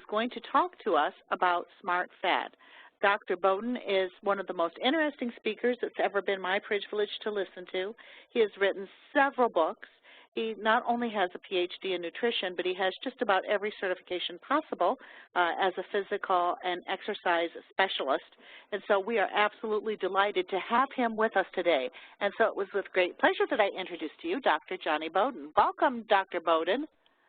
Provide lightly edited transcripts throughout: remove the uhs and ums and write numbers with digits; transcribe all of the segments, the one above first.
going to talk to us about smart fat. Dr. Bowden is one of the most interesting speakers it's ever been my privilege to listen to. He has written several books. He not only has a PhD in nutrition, but he has just about every certification possible as a physical and exercise specialist. And so we are absolutely delighted to have him with us today. And so it was with great pleasure that I introduced to you Dr. Jonny Bowden. Welcome, Dr. Bowden.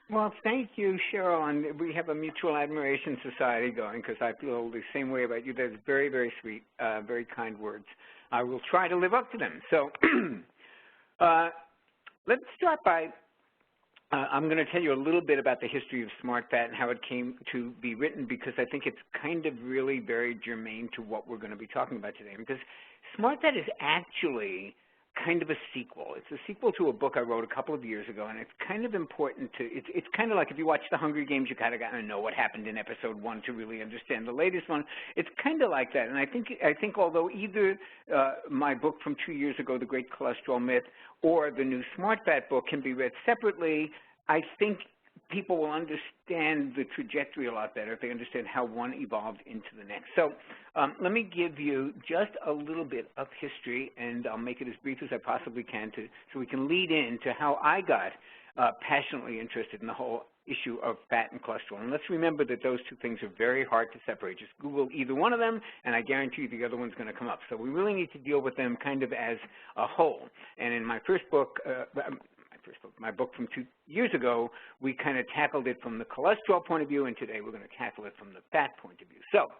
Well, thank you, Cheryl, and we have a mutual admiration society going because I feel the same way about you. That's very, very sweet, very kind words. I will try to live up to them. So let's start by, I'm going to tell you a little bit about the history of smart fat and how it came to be written because I think it's kind of really very germane to what we're going to be talking about today. Because smart fat is actually kind of a sequel. It's a sequel to a book I wrote a couple of years ago, and it's kind of important to, it's kind of like if you watch The Hunger Games, you kind of got to know what happened in episode 1 to really understand the latest one. It's kind of like that, and I think although either my book from 2 years ago, The Great Cholesterol Myth, or the new Smart Fat book can be read separately, I think people will understand the trajectory a lot better if they understand how one evolved into the next. So let me give you just a little bit of history, and I'll make it as brief as I possibly can so we can lead into how I got passionately interested in the whole issue of fat and cholesterol. And let's remember that those two things are very hard to separate. Just Google either one of them, and I guarantee you the other one's going to come up. So we really need to deal with them kind of as a whole. And in my first book, my book from 2 years ago, we kind of tackled it from the cholesterol point of view, and today we're going to tackle it from the fat point of view. So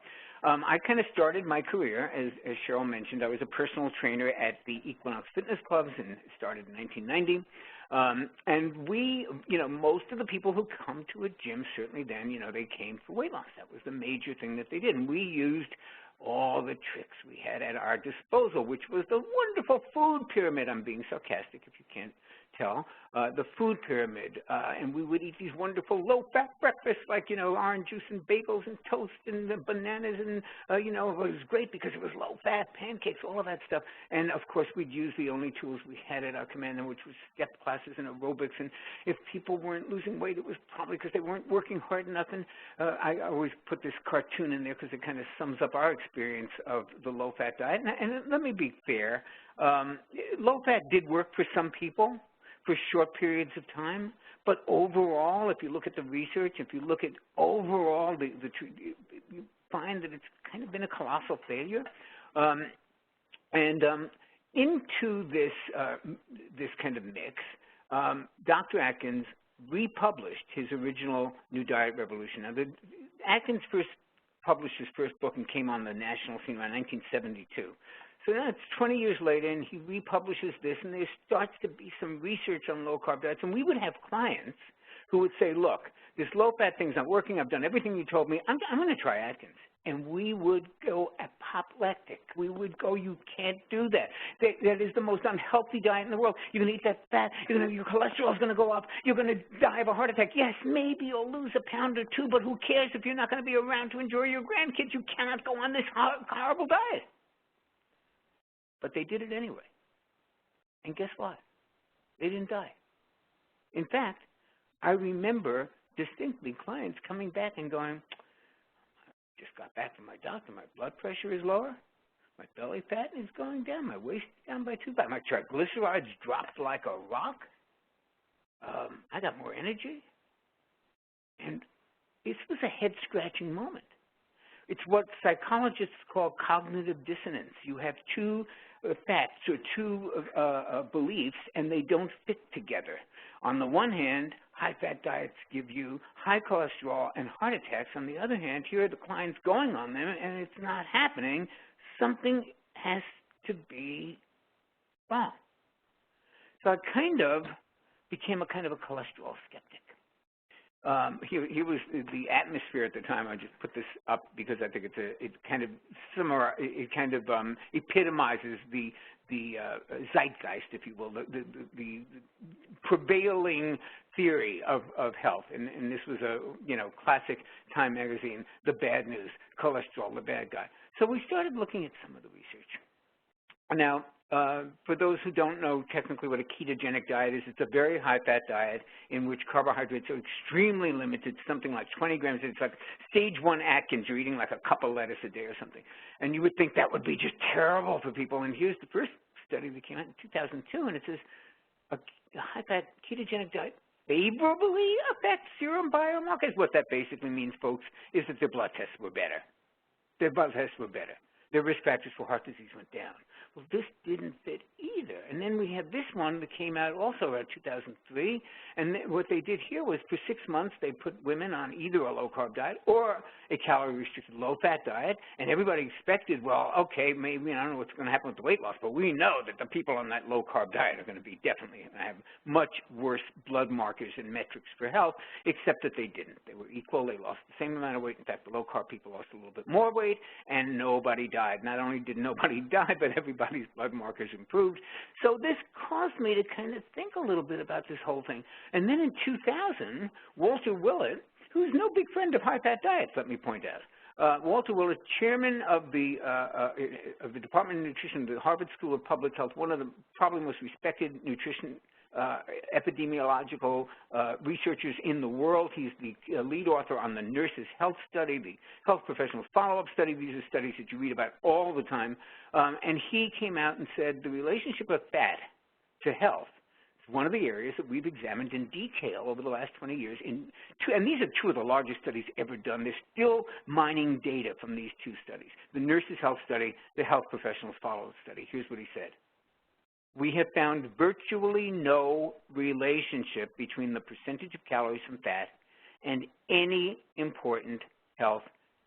I kind of started my career, as Cheryl mentioned. I was a personal trainer at the Equinox Fitness Clubs, and it started in 1990. And we, most of the people who come to a gym, certainly then, they came for weight loss. That was the major thing that they did. And we used all the tricks we had at our disposal, which was the wonderful food pyramid. I'm being sarcastic if you can't tell, the food pyramid. And we would eat these wonderful low-fat breakfasts like, orange juice and bagels and toast and bananas and, it was great because it was low-fat, pancakes, all of that stuff. And, of course, we'd use the only tools we had at our command, which was step classes and aerobics. And if people weren't losing weight, it was probably because they weren't working hard enough. And I always put this cartoon in there because it kind of sums up our experience of the low-fat diet. And let me be fair. Low-fat did work for some people for short periods of time, but overall, if you look at the research, if you look at overall, you find that it's kind of been a colossal failure. Into this kind of mix, Dr. Atkins republished his original New Diet Revolution. Now, Atkins first published his first book and came on the national scene around 1972. So now it's 20 years later, and he republishes this, and there starts to be some research on low-carb diets. And we would have clients who would say, look, this low-fat thing's not working. I've done everything you told me. I'm going to try Atkins. And we would go apoplectic. We would go, you can't do that. That is the most unhealthy diet in the world. You're going to eat that fat. Your cholesterol is going to go up. You're going to die of a heart attack. Yes, maybe you'll lose a pound or two, but who cares if you're not going to be around to enjoy your grandkids? You cannot go on this horrible diet. But they did it anyway. And guess what? They didn't die. In fact, I remember distinctly clients coming back and going, I just got back from my doctor. My blood pressure is lower. My belly fat is going down. My waist is down by 2 pounds. My triglycerides dropped like a rock. I got more energy. And this was a head-scratching moment. It's what psychologists call cognitive dissonance. You have two facts or two beliefs, and they don't fit together. On the one hand, high-fat diets give you high cholesterol and heart attacks. On the other hand, here are the clients going on them, and it's not happening. Something has to be wrong. So I kind of became a kind of a cholesterol skeptic. Here was the atmosphere at the time. I just put this up because I think it kind of epitomizes the zeitgeist, if you will, the prevailing theory of health. And this was a classic Time magazine, the bad news, cholesterol, the bad guy. So we started looking at some of the research. Now, For those who don't know technically what a ketogenic diet is, it's a very high-fat diet in which carbohydrates are extremely limited, something like 20 grams. It's like stage 1 Atkins. You're eating like a cup of lettuce a day or something. And you would think that would be just terrible for people. And here's the first study that came out in 2002, and it says a high-fat ketogenic diet favorably affects serum biomarkers. What that basically means, folks, is that their blood tests were better. Their blood tests were better. Their risk factors for heart disease went down. Well, this didn't fit either. And then we had this one that came out also around 2003. And what they did here was for 6 months, they put women on either a low-carb diet or a calorie-restricted low-fat diet. And everybody expected, well, okay, maybe I don't know what's going to happen with the weight loss, but we know that the people on that low-carb diet are going to be definitely going to have much worse blood markers and metrics for health, except that they didn't. They were equal. They lost the same amount of weight. In fact, the low-carb people lost a little bit more weight, and nobody died. Not only did nobody die, but everybody's blood markers improved. So this caused me to kind of think a little bit about this whole thing. And then in 2000, Walter Willett, who's no big friend of high-fat diets, let me point out. Walter Willett, chairman of the Department of Nutrition at the Harvard School of Public Health, one of the probably most respected nutrition epidemiological researchers in the world. He's the lead author on the Nurses' Health Study, the Health Professionals Follow-Up Study. These are studies that you read about all the time. And he came out and said the relationship of fat to health is one of the areas that we've examined in detail over the last 20 years. And these are two of the largest studies ever done. They're still mining data from these two studies, the Nurses' Health Study, the Health Professionals Follow-Up Study. Here's what he said. We have found virtually no relationship between the percentage of calories from fat and any important health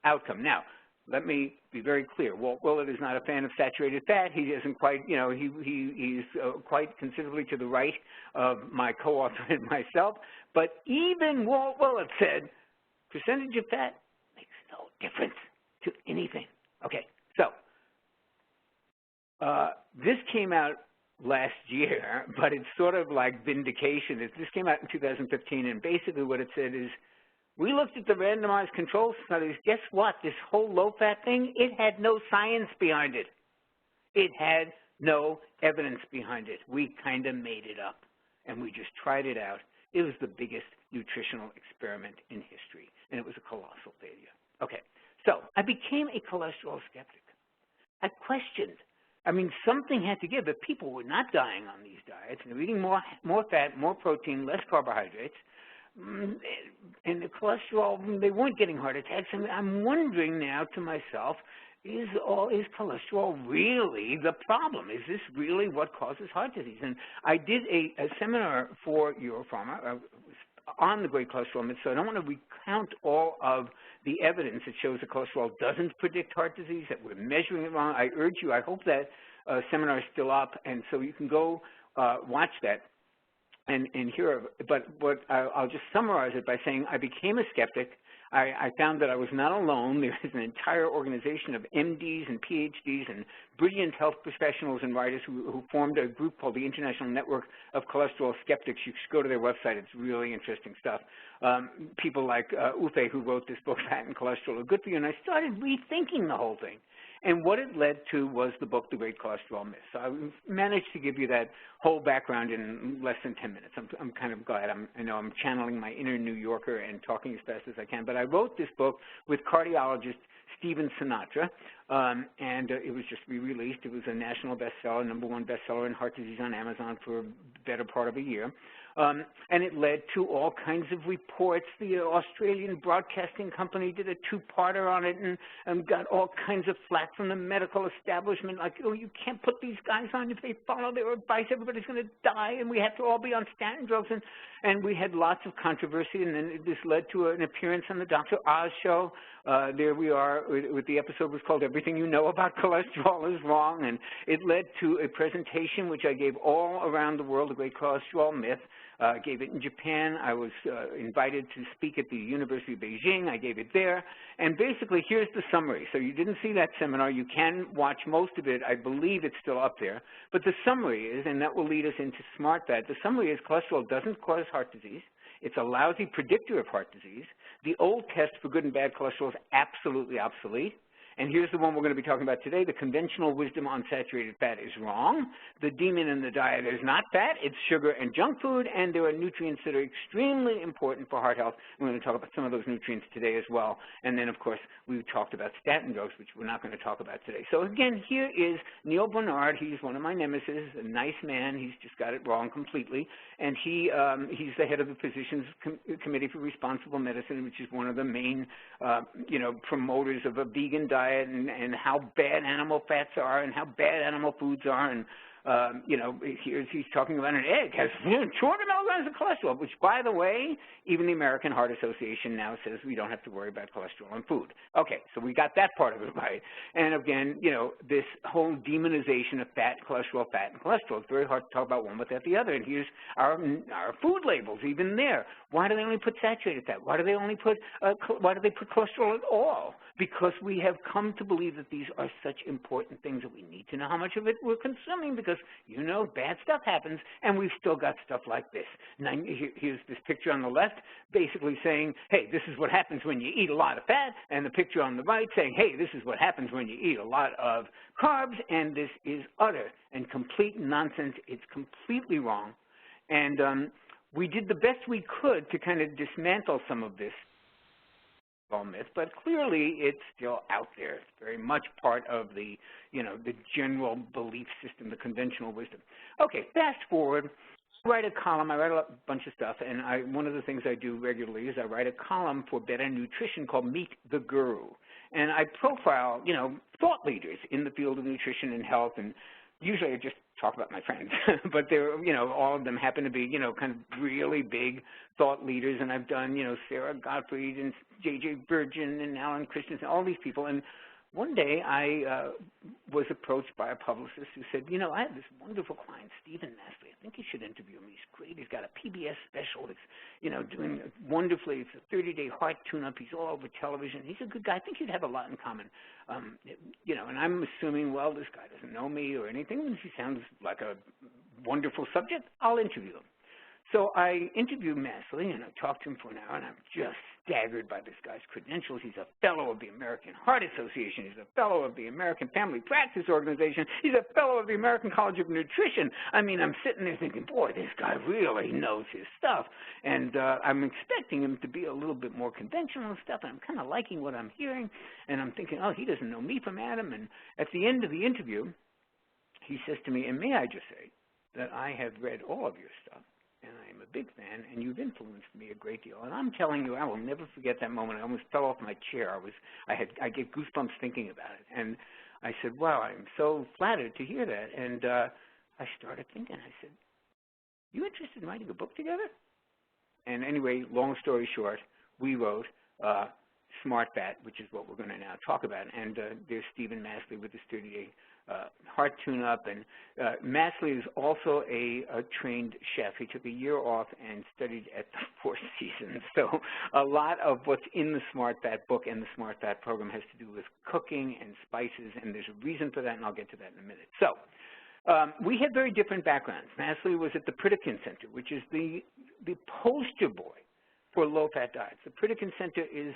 outcome. Now, let me be very clear. Walt Willett is not a fan of saturated fat. He isn't quite, you know, he's quite considerably to the right of my co-author and myself. But even Walt Willett said, percentage of fat makes no difference to anything. Okay, so this came out last year, but it's sort of like vindication. This came out in 2015, and basically what it said is, we looked at the randomized control studies. Guess what? This whole low-fat thing, it had no science behind it. It had no evidence behind it. We kind of made it up, and we just tried it out. It was the biggest nutritional experiment in history, and it was a colossal failure. Okay, so I became a cholesterol skeptic. I questioned. I mean, something had to give. If people were not dying on these diets, and they were eating more fat, more protein, less carbohydrates, and the cholesterol, they weren't getting heart attacks. I mean, I'm wondering now to myself, is cholesterol really the problem? Is this really what causes heart disease? And I did a seminar for Europharma on the great cholesterol myth, so I don't want to recount all of the evidence that shows that cholesterol doesn't predict heart disease, that we're measuring it wrong. I urge you, I hope that seminar is still up, and so you can go watch that and hear. But I'll just summarize it by saying I became a skeptic. I found that I was not alone. There is an entire organization of MDs and PhDs and brilliant health professionals and writers who formed a group called the International Network of Cholesterol Skeptics. You should go to their website. It's really interesting stuff. People like Uffe, who wrote this book, Fat and Cholesterol Are Good For You, and I started rethinking the whole thing. And what it led to was the book, The Great Cholesterol Myth. So I managed to give you that whole background in less than 10 minutes. I'm kind of glad. I know I'm channeling my inner New Yorker and talking as fast as I can. But I wrote this book with cardiologist Stephen Sinatra, and it was just re-released. It was a national bestseller, #1 bestseller in heart disease on Amazon for a better part of a year. And it led to all kinds of reports. The Australian Broadcasting Company did a two-parter on it and got all kinds of flack from the medical establishment, like, oh, you can't put these guys on. If they follow their advice, everybody's going to die, and we have to all be on statin drugs. And we had lots of controversy, and then this led to an appearance on the Dr. Oz show. There we are with the episode was called Everything You Know About Cholesterol is Wrong, and it led to a presentation which I gave all around the world, The Great Cholesterol Myth. Gave it in Japan. I was invited to speak at the University of Beijing. I gave it there. And basically, here's the summary. So you didn't see that seminar. You can watch most of it. I believe it's still up there. But the summary is, and that will lead us into smart fat, the summary is cholesterol doesn't cause heart disease. It's a lousy predictor of heart disease. The old test for good and bad cholesterol is absolutely obsolete. And here's the one we're going to be talking about today. The conventional wisdom on saturated fat is wrong. The demon in the diet is not fat. It's sugar and junk food, and there are nutrients that are extremely important for heart health. We're going to talk about some of those nutrients today as well. And then, of course, we talked about statin drugs, which we're not going to talk about today. So, again, here is Neil Barnard. He's one of my nemesis, a nice man. He's just got it wrong completely. And he's the head of the Physicians Committee for Responsible Medicine, which is one of the main, promoters of a vegan diet and how bad animal fats are and how bad animal foods are. And he's talking about an egg has 200 milligrams of cholesterol, which, by the way, even the American Heart Association now says we don't have to worry about cholesterol in food. Okay, so we got that part of it right. And again, this whole demonization of fat, and cholesterol. It's very hard to talk about one without the other. And here's our food labels, even there. Why do they only put saturated fat? Why do they put cholesterol at all? Because we have come to believe that these are such important things that we need to know how much of it we're consuming, because bad stuff happens, and we've still got stuff like this. Now, here's this picture on the left basically saying, hey, this is what happens when you eat a lot of fat, and the picture on the right saying, hey, this is what happens when you eat a lot of carbs, and this is utter and complete nonsense. It's completely wrong. And we did the best we could to kind of dismantle some of this myth, but clearly it's still out there. It's very much part of the, the general belief system, the conventional wisdom. Okay, fast forward. I write a column. I write a bunch of stuff, and one of the things I do regularly is I write a column for Better Nutrition called Meet the Guru. And I profile, thought leaders in the field of nutrition and health, and usually I just talk about my friends, but they're, all of them happen to be, kind of really big thought leaders, and I've done, Sarah Gottfried and J.J. Virgin and Alan Christensen, all these people. And one day I was approached by a publicist who said, I have this wonderful client, Stephen Masley. I think you should interview him. He's great. He's got a PBS special. It's, doing wonderfully. It's a 30-day heart tune-up. He's all over television. He's a good guy. I think you'd have a lot in common. And I'm assuming, well, this guy doesn't know me or anything. He sounds like a wonderful subject. I'll interview him. So I interviewed Masley, and I talked to him for an hour, and I'm just staggered by this guy's credentials. He's a fellow of the American Heart Association. He's a fellow of the American Family Practice Organization. He's a fellow of the American College of Nutrition. I mean, I'm sitting there thinking, boy, this guy really knows his stuff. And I'm expecting him to be a little bit more conventional and stuff, and I'm kind of liking what I'm hearing. And I'm thinking, oh, he doesn't know me from Adam. And at the end of the interview, he says to me, and may I just say that I have read all of your stuff, and I am a big fan, and you've influenced me a great deal. And I'm telling you, I will never forget that moment. I almost fell off my chair. I get goosebumps thinking about it. And I said, wow, I'm so flattered to hear that. And I started thinking, I said, you interested in writing a book together? And anyway, long story short, we wrote Smart Fat, which is what we're going to now talk about. And there's Stephen Masley with his 30-day heart tune-up, and Masley is also a trained chef. He took a year off and studied at the Four Seasons. So a lot of what's in the Smart Fat book and the Smart Fat program has to do with cooking and spices, and there's a reason for that, and I'll get to that in a minute. So we had very different backgrounds. Masley was at the Pritikin Center, which is the poster boy for low-fat diets. The Pritikin Center is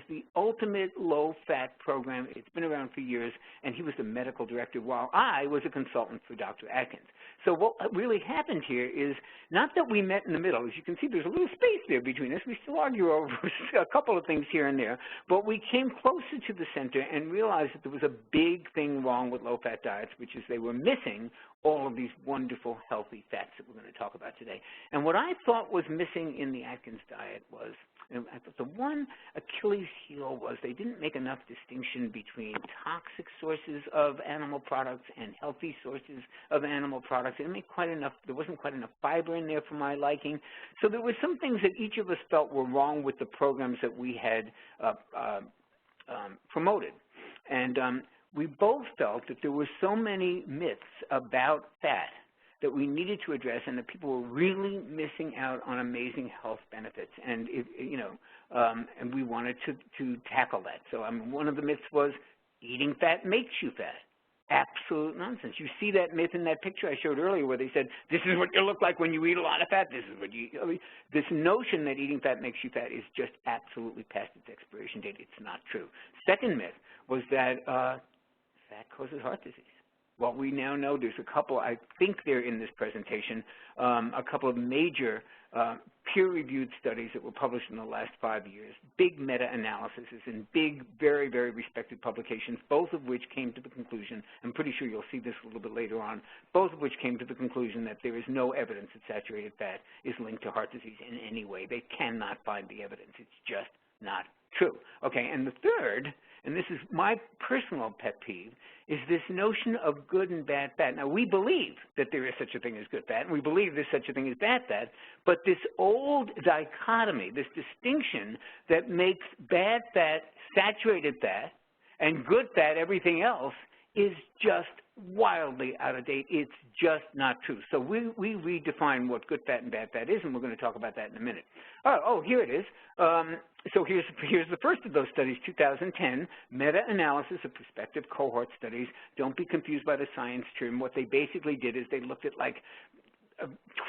the ultimate low-fat program. It's been around for years, and he was the medical director while I was a consultant for Dr. Atkins. So what really happened here is not that we met in the middle. As you can see, there's a little space there between us. We still argue over a couple of things here and there, but we came closer to the center and realized that there was a big thing wrong with low-fat diets, which is they were missing all of these wonderful healthy fats that we're going to talk about today. And what I thought was missing in the Atkins diet was, I thought the one Achilles heel was they didn't make enough distinction between toxic sources of animal products and healthy sources of animal products. They didn't make quite enough, there wasn't quite enough fiber in there for my liking. So there were some things that each of us felt were wrong with the programs that we had promoted. And we both felt that there were so many myths about fat that we needed to address, and that people were really missing out on amazing health benefits. And and we wanted to tackle that. So one of the myths was eating fat makes you fat. absolute nonsense. You see that myth in that picture I showed earlier where they said, this is what you look like when you eat a lot of fat. This is what you, I mean, this notion that eating fat makes you fat is just absolutely past its expiration date. It's not true. Second myth was that fat causes heart disease. Well, we now know there's a couple, I think they're in this presentation, a couple of major peer-reviewed studies that were published in the last 5 years, big meta-analyses in big, very, very respected publications, both of which came to the conclusion, I'm pretty sure you'll see this a little bit later on, both of which came to the conclusion that there is no evidence that saturated fat is linked to heart disease in any way. They cannot find the evidence. It's just not true. Okay, and the third, and this is my personal pet peeve, is this notion of good and bad fat. Now, we believe that there is such a thing as good fat, and we believe there's such a thing as bad fat, but this old dichotomy, this distinction that makes bad fat saturated fat and good fat everything else is just wildly out of date. It's just not true. So we redefine what good fat and bad fat is, and we're going to talk about that in a minute. Oh, here it is. So here's the first of those studies, 2010, meta-analysis of prospective cohort studies. Don't be confused by the science term. What they basically did is they looked at like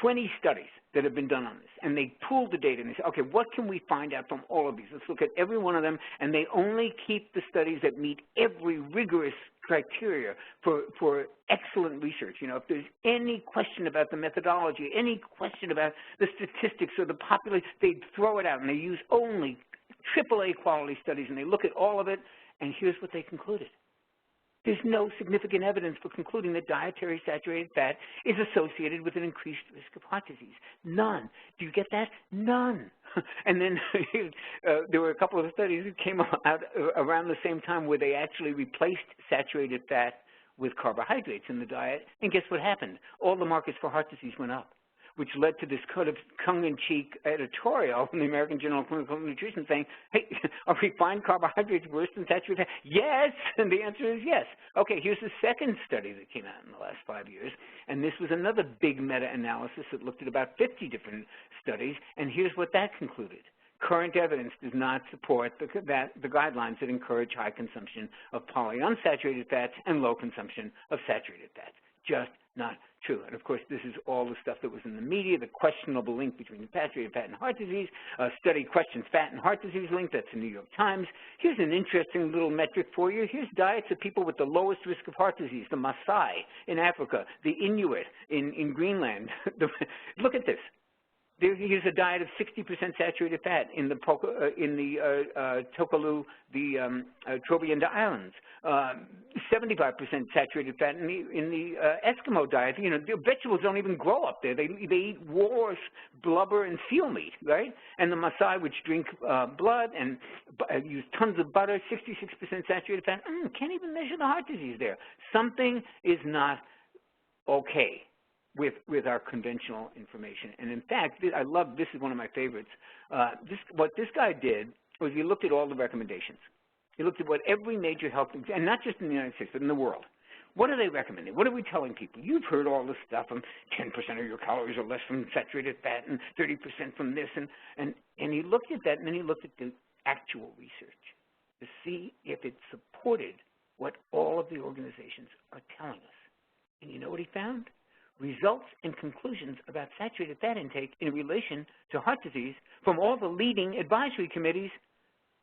20 studies that have been done on this, and they pooled the data, and they said, okay, what can we find out from all of these? Let's look at every one of them, and they only keep the studies that meet every rigorous criteria for excellent research. You know, if there's any question about the methodology, any question about the statistics or the population, they'd throw it out, and they use only AAA quality studies, and they look at all of it, and here's what they concluded. There's no significant evidence for concluding that dietary saturated fat is associated with an increased risk of heart disease. None. Do you get that? None. And then there were a couple of studies that came out around the same time where they actually replaced saturated fat with carbohydrates in the diet, and guess what happened? All the markers for heart disease went up, which led to this kind of tongue-in-cheek editorial in the American Journal of Clinical Nutrition saying, hey, are refined carbohydrates worse than saturated fat? Yes, and the answer is yes. Okay, here's the second study that came out in the last 5 years, and this was another big meta-analysis that looked at about 50 different studies, and here's what that concluded. Current evidence does not support the guidelines that encourage high consumption of polyunsaturated fats and low consumption of saturated fats. Just not true. And of course, this is all the stuff that was in the media, the questionable link between saturated fat and heart disease. Study questions fat and heart disease link. That's the New York Times. Here's an interesting little metric for you. Here's diets of people with the lowest risk of heart disease, the Maasai in Africa, the Inuit in Greenland. Look at this. Here's a diet of 60% saturated fat in the Tokelau, the Trobriand Islands. 75% saturated fat in the Eskimo diet. You know, the vegetables don't even grow up there. They eat walrus, blubber, and seal meat, right? And the Maasai, which drink blood and use tons of butter, 66% saturated fat. Can't even measure the heart disease there. Something is not okay with our conventional information. And in fact, I love, this is one of my favorites. What this guy did was he looked at all the recommendations. He looked at what every major health, and not just in the United States, but in the world. What are they recommending? What are we telling people? You've heard all this stuff, 10% of your calories are less from saturated fat and 30% from this. And he looked at that, and then he looked at the actual research to see if it supported what all of the organizations are telling us. And you know what he found? Results and conclusions about saturated fat intake in relation to heart disease from all the leading advisory committees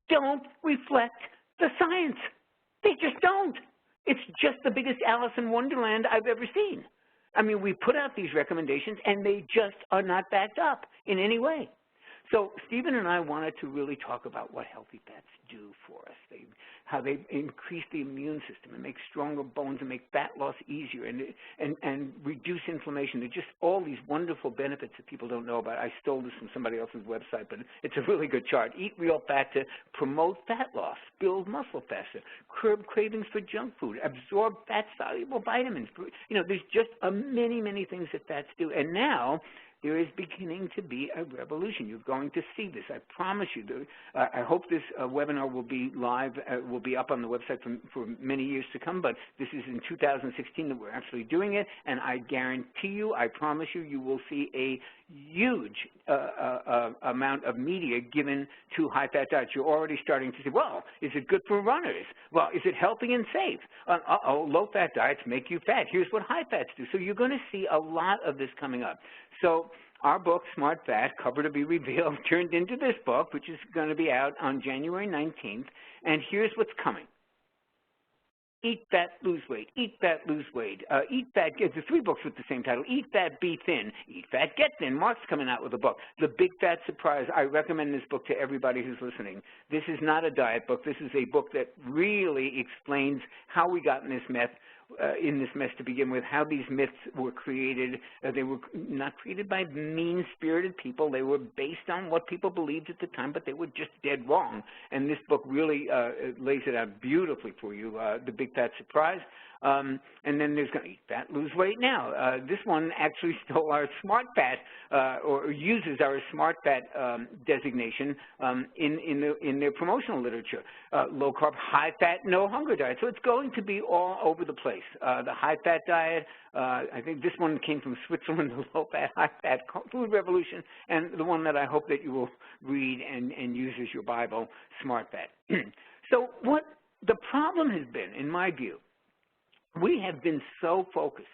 don't reflect the science. They just don't. It's just the biggest Alice in Wonderland I've ever seen. I mean, we put out these recommendations, and they just are not backed up in any way. So Stephen and I wanted to really talk about what healthy fats do for us, how they increase the immune system and make stronger bones and make fat loss easier and reduce inflammation. They're just all these wonderful benefits that people don't know about. I stole this from somebody else's website, but it's a really good chart. Eat real fat to promote fat loss, build muscle faster, curb cravings for junk food, absorb fat-soluble vitamins. You know, there's just many, many things that fats do. And now, There is beginning to be a revolution. You're going to see this. I promise you. I hope this webinar will be live, will be up on the website for many years to come, but this is in 2016 that we're actually doing it, and I guarantee you, I promise you, you will see a huge amount of media given to high-fat diets. You're already starting to say, well, is it good for runners? Well, is it healthy and safe? Low-fat diets make you fat. Here's what high fats do. So you're going to see a lot of this coming up. So our book, Smart Fat, Cover to be Revealed, turned into this book, which is going to be out on January 19th. And here's what's coming. Eat Fat, Lose Weight. Eat Fat, Lose Weight. Eat Fat, the 3 books with the same title. Eat Fat, Be Thin. Eat Fat, Get Thin. Mark's coming out with a book. The Big Fat Surprise. I recommend this book to everybody who's listening. This is not a diet book. This is a book that really explains how we got in this mess to begin with, how these myths were created. They were not created by mean-spirited people. They were based on what people believed at the time, but they were just dead wrong. And this book really lays it out beautifully for you, The Big Fat Surprise. And then there's Eat Fat, Lose Weight Now. This one actually stole our Smart Fat, or uses our Smart Fat designation in their promotional literature. Low carb, high fat, no hunger diet. So it's going to be all over the place. The high fat diet, I think this one came from Switzerland, the low fat, high fat food revolution, and the one that I hope that you will read and use as your Bible, Smart Fat. So what the problem has been, in my view, we have been so focused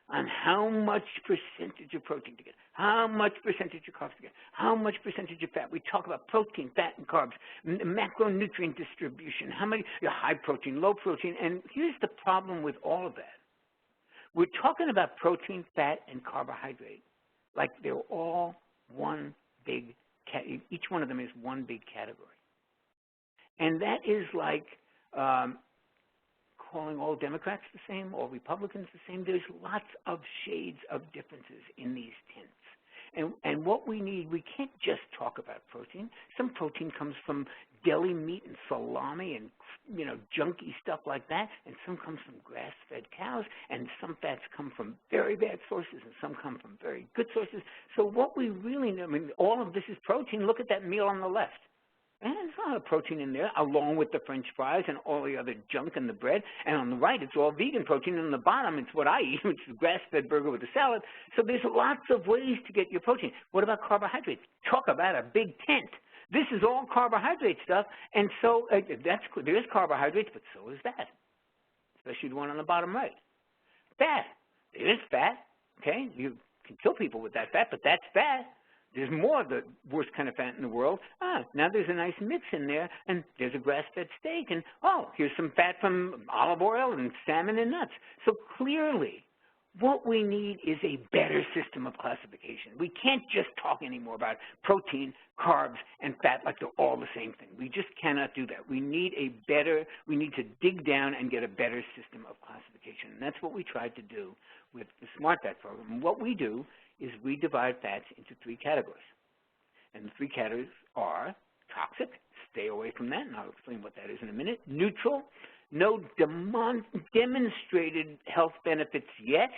on how much percentage of protein to get, how much percentage of carbs to get, how much percentage of fat. We talk about protein, fat, and carbs, macronutrient distribution, how many, high protein, low protein, and here's the problem with all of that. We're talking about protein, fat, and carbohydrate like they're all one big, each one of them is one big category. And that is like calling all Democrats the same, all Republicans the same. There's lots of shades of differences in these tints. And what we need, we can't just talk about protein. Some protein comes from deli meat and salami and, junky stuff like that, and some comes from grass-fed cows, and some fats come from very bad sources, and some come from very good sources. So what we really know, all of this is protein. Look at that meal on the left. And there's a lot of protein in there, along with the French fries and all the other junk in the bread. And on the right, it's all vegan protein. And on the bottom, it's what I eat, which is a grass-fed burger with a salad. So there's lots of ways to get your protein. What about carbohydrates? Talk about a big tent. This is all carbohydrate stuff. And so there's carbohydrates, but so is fat, especially the one on the bottom right. Fat. There is fat. Okay? You can kill people with that fat, but that's fat. There's more of the worst kind of fat in the world. Now there's a nice mix in there, and there's a grass-fed steak, and, here's some fat from olive oil and salmon and nuts. So clearly, what we need is a better system of classification. We can't just talk anymore about protein, carbs, and fat like they're all the same thing. We just cannot do that. We need we need to dig down and get a better system of classification. And that's what we tried to do with the Smart Fat program. And what we do is we divide fats into 3 categories. And the 3 categories are toxic, stay away from that, and I'll explain what that is in a minute. Neutral, no demonstrated health benefits yet,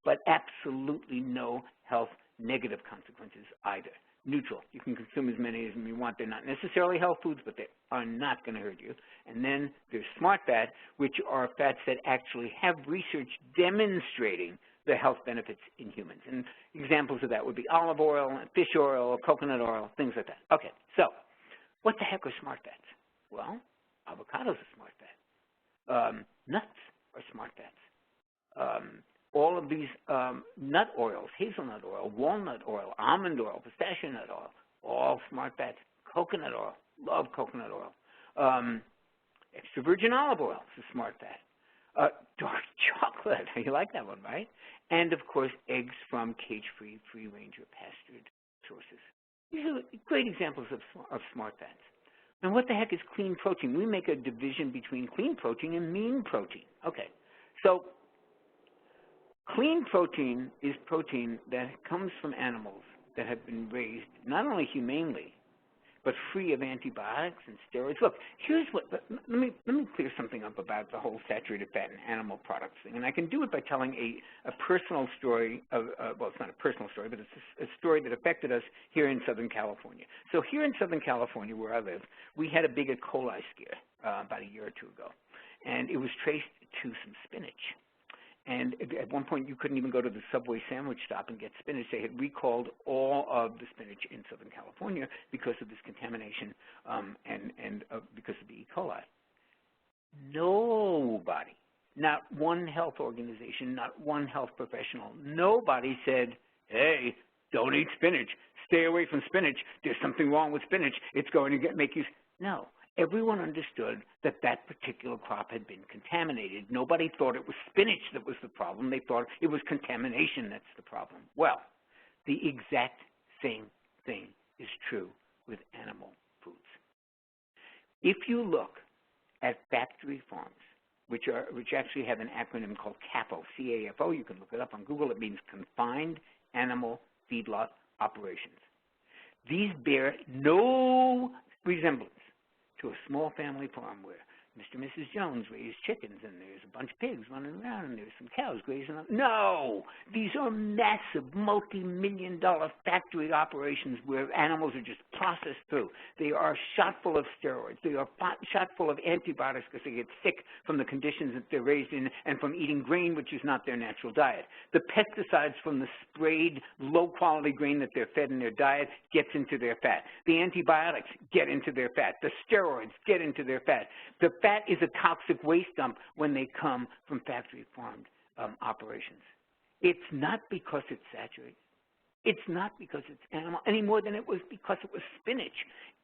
but absolutely no health negative consequences either. Neutral, you can consume as many as you want. They're not necessarily health foods, but they are not going to hurt you. And then there's smart fat, which are fats that actually have research demonstrating the health benefits in humans. And examples of that would be olive oil, fish oil, coconut oil, things like that. Okay, so what the heck are smart fats? Well, avocados are smart fat. Nuts are smart fats. All of these nut oils, hazelnut oil, walnut oil, almond oil, pistachio nut oil, all smart fats. Coconut oil, love coconut oil. Extra virgin olive oil is a smart fat. Dark chocolate, you like that one, right? And, of course, eggs from cage-free, free-range, or pastured sources. These are great examples of smart fats. And what the heck is clean protein? We make a division between clean protein and mean protein. Okay, so clean protein is protein that comes from animals that have been raised not only humanely, but free of antibiotics and steroids. Look, here's what, let me clear something up about the whole saturated fat and animal products thing. And I can do it by telling a personal story of, well, it's not a personal story, but it's a story that affected us here in Southern California. So here in Southern California, where I live, we had a big E. coli scare about a year or two ago. And it was traced to some spinach. And at one point, you couldn't even go to the Subway sandwich stop and get spinach. They had recalled all of the spinach in Southern California because of this contamination and because of the E. coli. Nobody, not one health organization, not one health professional, nobody said, hey, don't eat spinach. Stay away from spinach. There's something wrong with spinach. It's going to make you... No. Everyone understood that that particular crop had been contaminated. Nobody thought it was spinach that was the problem. They thought it was contamination that's the problem. Well, the exact same thing is true with animal foods. If you look at factory farms, which actually have an acronym called CAFO, C-A-F-O, you can look it up on Google. It means Confined Animal Feedlot Operations. These bear no resemblance to a small family farm where Mr. and Mrs. Jones raise chickens and there's a bunch of pigs running around and there's some cows grazing on. No! These are massive, multi-million-dollar factory operations where animals are just processed through. They are shot full of steroids. They are shot full of antibiotics because they get sick from the conditions that they're raised in and from eating grain, which is not their natural diet. The pesticides from the sprayed, low-quality grain that they're fed in their diet gets into their fat. The antibiotics get into their fat. The steroids get into their fat. The fat is a toxic waste dump when they come from factory-farmed operations. It's not because it's saturated. It's not because it's animal any more than it was because it was spinach.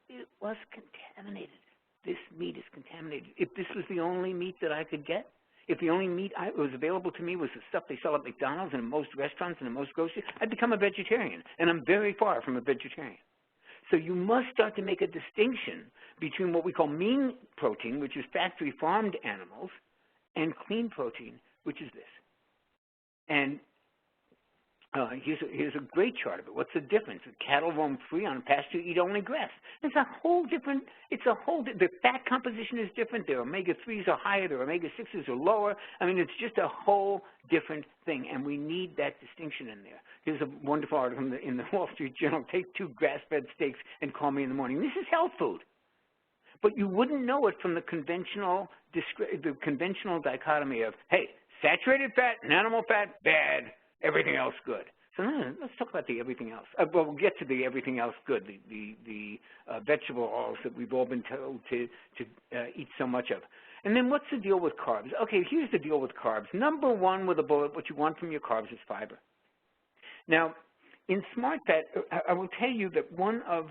It was contaminated. This meat is contaminated. If this was the only meat that I could get, if the only meat that was available to me was the stuff they sell at McDonald's and in most restaurants and in most groceries, I'd become a vegetarian, and I'm very far from a vegetarian. So you must start to make a distinction between what we call mean protein, which is factory-farmed animals, and clean protein, which is this. And here's a great chart of it. What's the difference? Cattle roam free on pasture, eat only grass. The fat composition is different. Their omega-3s are higher, their omega-6s are lower. I mean, it's just a whole different thing, and we need that distinction in there. Here's a wonderful article in the Wall Street Journal. Take 2 grass-fed steaks and call me in the morning. This is health food. But you wouldn't know it from the conventional dichotomy of, hey, saturated fat and animal fat, bad, everything else good. So let's talk about the everything else. Well, we'll get to the everything else good, the vegetable oils that we've all been told to eat so much of. And then what's the deal with carbs? Okay, here's the deal with carbs. Number one with a bullet, what you want from your carbs is fiber. Now, in Smart Fat, I will tell you that one of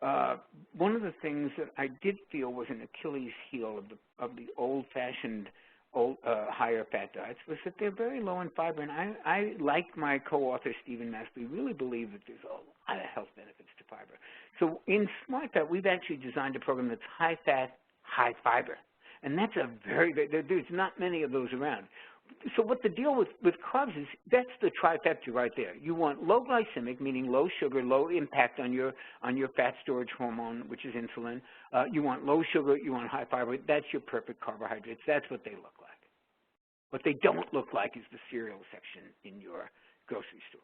the things that I did feel was an Achilles heel of the old-fashioned higher fat diets was that they're very low in fiber. And I like my co-author, Stephen Massey, really believe that there's a lot of health benefits to fiber. So in Smart Fat, we've actually designed a program that's high fat, high fiber. And that's there's not many of those around. So what the deal with carbs is, that's the trifecta right there. You want low glycemic, meaning low sugar, low impact on your fat storage hormone, which is insulin. You want low sugar, you want high fiber. That's your perfect carbohydrates. That's what they look like. What they don't look like is the cereal section in your grocery store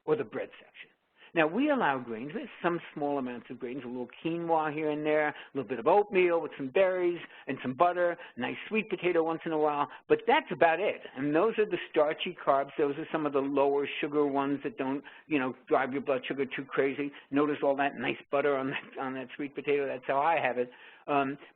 or the bread section. Now, we allow grains. There's some small amounts of grains, a little quinoa here and there, a little bit of oatmeal with some berries and some butter, nice sweet potato once in a while, but that's about it. And those are the starchy carbs. Those are some of the lower sugar ones that don't, drive your blood sugar too crazy. Notice all that nice butter on that sweet potato. That's how I have it.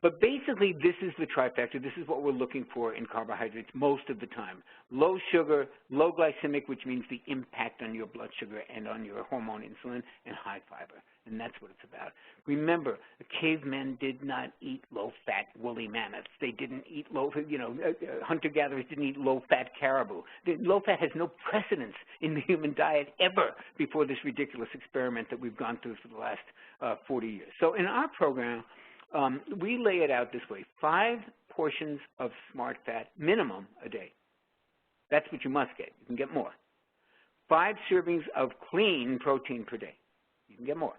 But basically, this is the trifecta. This is what we're looking for in carbohydrates most of the time. Low sugar, low glycemic, which means the impact on your blood sugar and on your hormone insulin, and high fiber. And that's what it's about. Remember, the cavemen did not eat low-fat woolly mammoths. They didn't eat hunter-gatherers didn't eat low-fat caribou. Low-fat has no precedence in the human diet ever before this ridiculous experiment that we've gone through for the last 40 years. So in our program, we lay it out this way: 5 portions of Smart Fat minimum a day. That's what you must get. You can get more. 5 servings of clean protein per day. You can get more.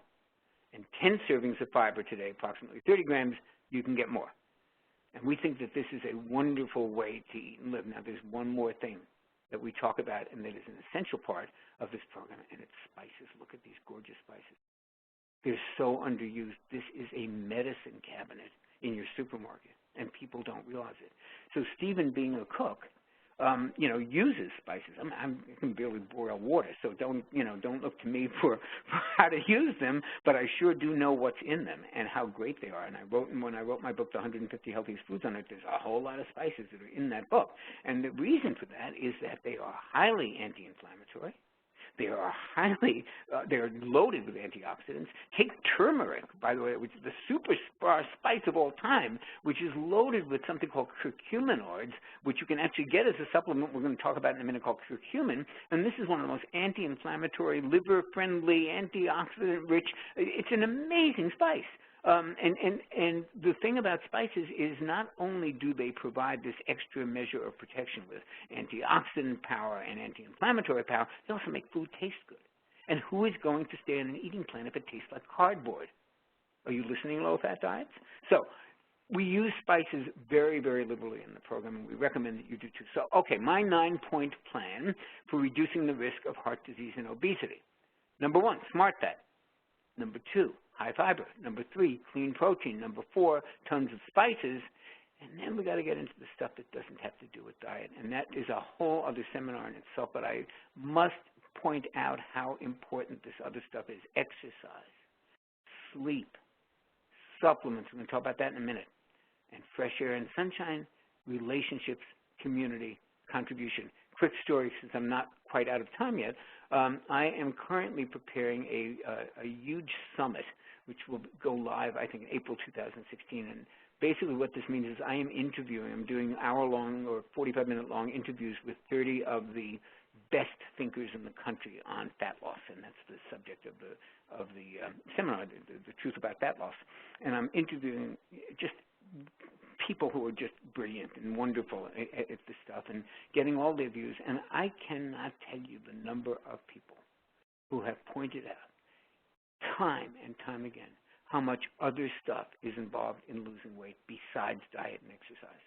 and 10 servings of fiber today, approximately 30 grams, you can get more. And we think that this is a wonderful way to eat and live. Now, there's one more thing that we talk about and that is an essential part of this program, and it's spices. Look at these gorgeous spices. They're so underused. This is a medicine cabinet in your supermarket, and people don't realize it. So Stephen, being a cook, uses spices. I can barely boil water, so don't look to me for how to use them, but I sure do know what's in them and how great they are. And when I wrote my book, The 150 Healthiest Foods on it, there's a whole lot of spices that are in that book. And the reason for that is that they are highly anti-inflammatory. They are they're loaded with antioxidants. Take turmeric, by the way, which is the superstar spice of all time, which is loaded with something called curcuminoids, which you can actually get as a supplement we're going to talk about in a minute, called curcumin. And this is one of the most anti-inflammatory, liver-friendly, antioxidant-rich. It's an amazing spice. And the thing about spices is not only do they provide this extra measure of protection with antioxidant power and anti-inflammatory power, they also make food taste good. And who is going to stay on an eating plan if it tastes like cardboard? Are you listening, low-fat diets? So we use spices very, very liberally in the program, and we recommend that you do too. So, okay, my 9-point plan for reducing the risk of heart disease and obesity. Number 1, smart fat. Number 2, high fiber. Number 3, clean protein. Number 4, tons of spices. And then we got to get into the stuff that doesn't have to do with diet. And that is a whole other seminar in itself, but I must point out how important this other stuff is. Exercise, sleep, supplements. We're going to talk about that in a minute. And fresh air and sunshine, relationships, community, contribution. Quick story, since I'm not quite out of time yet. I am currently preparing a huge summit, which will go live, I think, in April 2016. And basically what this means is I'm doing hour-long or 45-minute-long interviews with 30 of the best thinkers in the country on fat loss, and that's the subject of the seminar, the truth about fat loss. And I'm interviewing just people who are just brilliant and wonderful at this stuff and getting all their views. And I cannot tell you the number of people who have pointed out time and time again how much other stuff is involved in losing weight besides diet and exercise.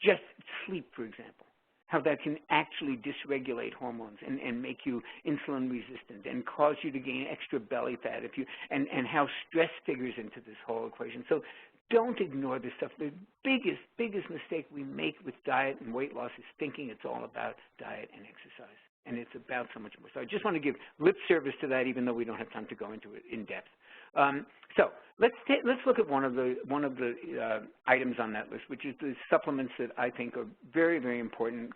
Just sleep, for example, how that can actually dysregulate hormones and make you insulin resistant and cause you to gain extra belly fat and how stress figures into this whole equation. So don't ignore this stuff. The biggest mistake we make with diet and weight loss is thinking it's all about diet and exercise, and it's about so much more. So I just want to give lip service to that, even though we don't have time to go into it in depth. So let's look at one of the items on that list, which is the supplements that I think are very, very important.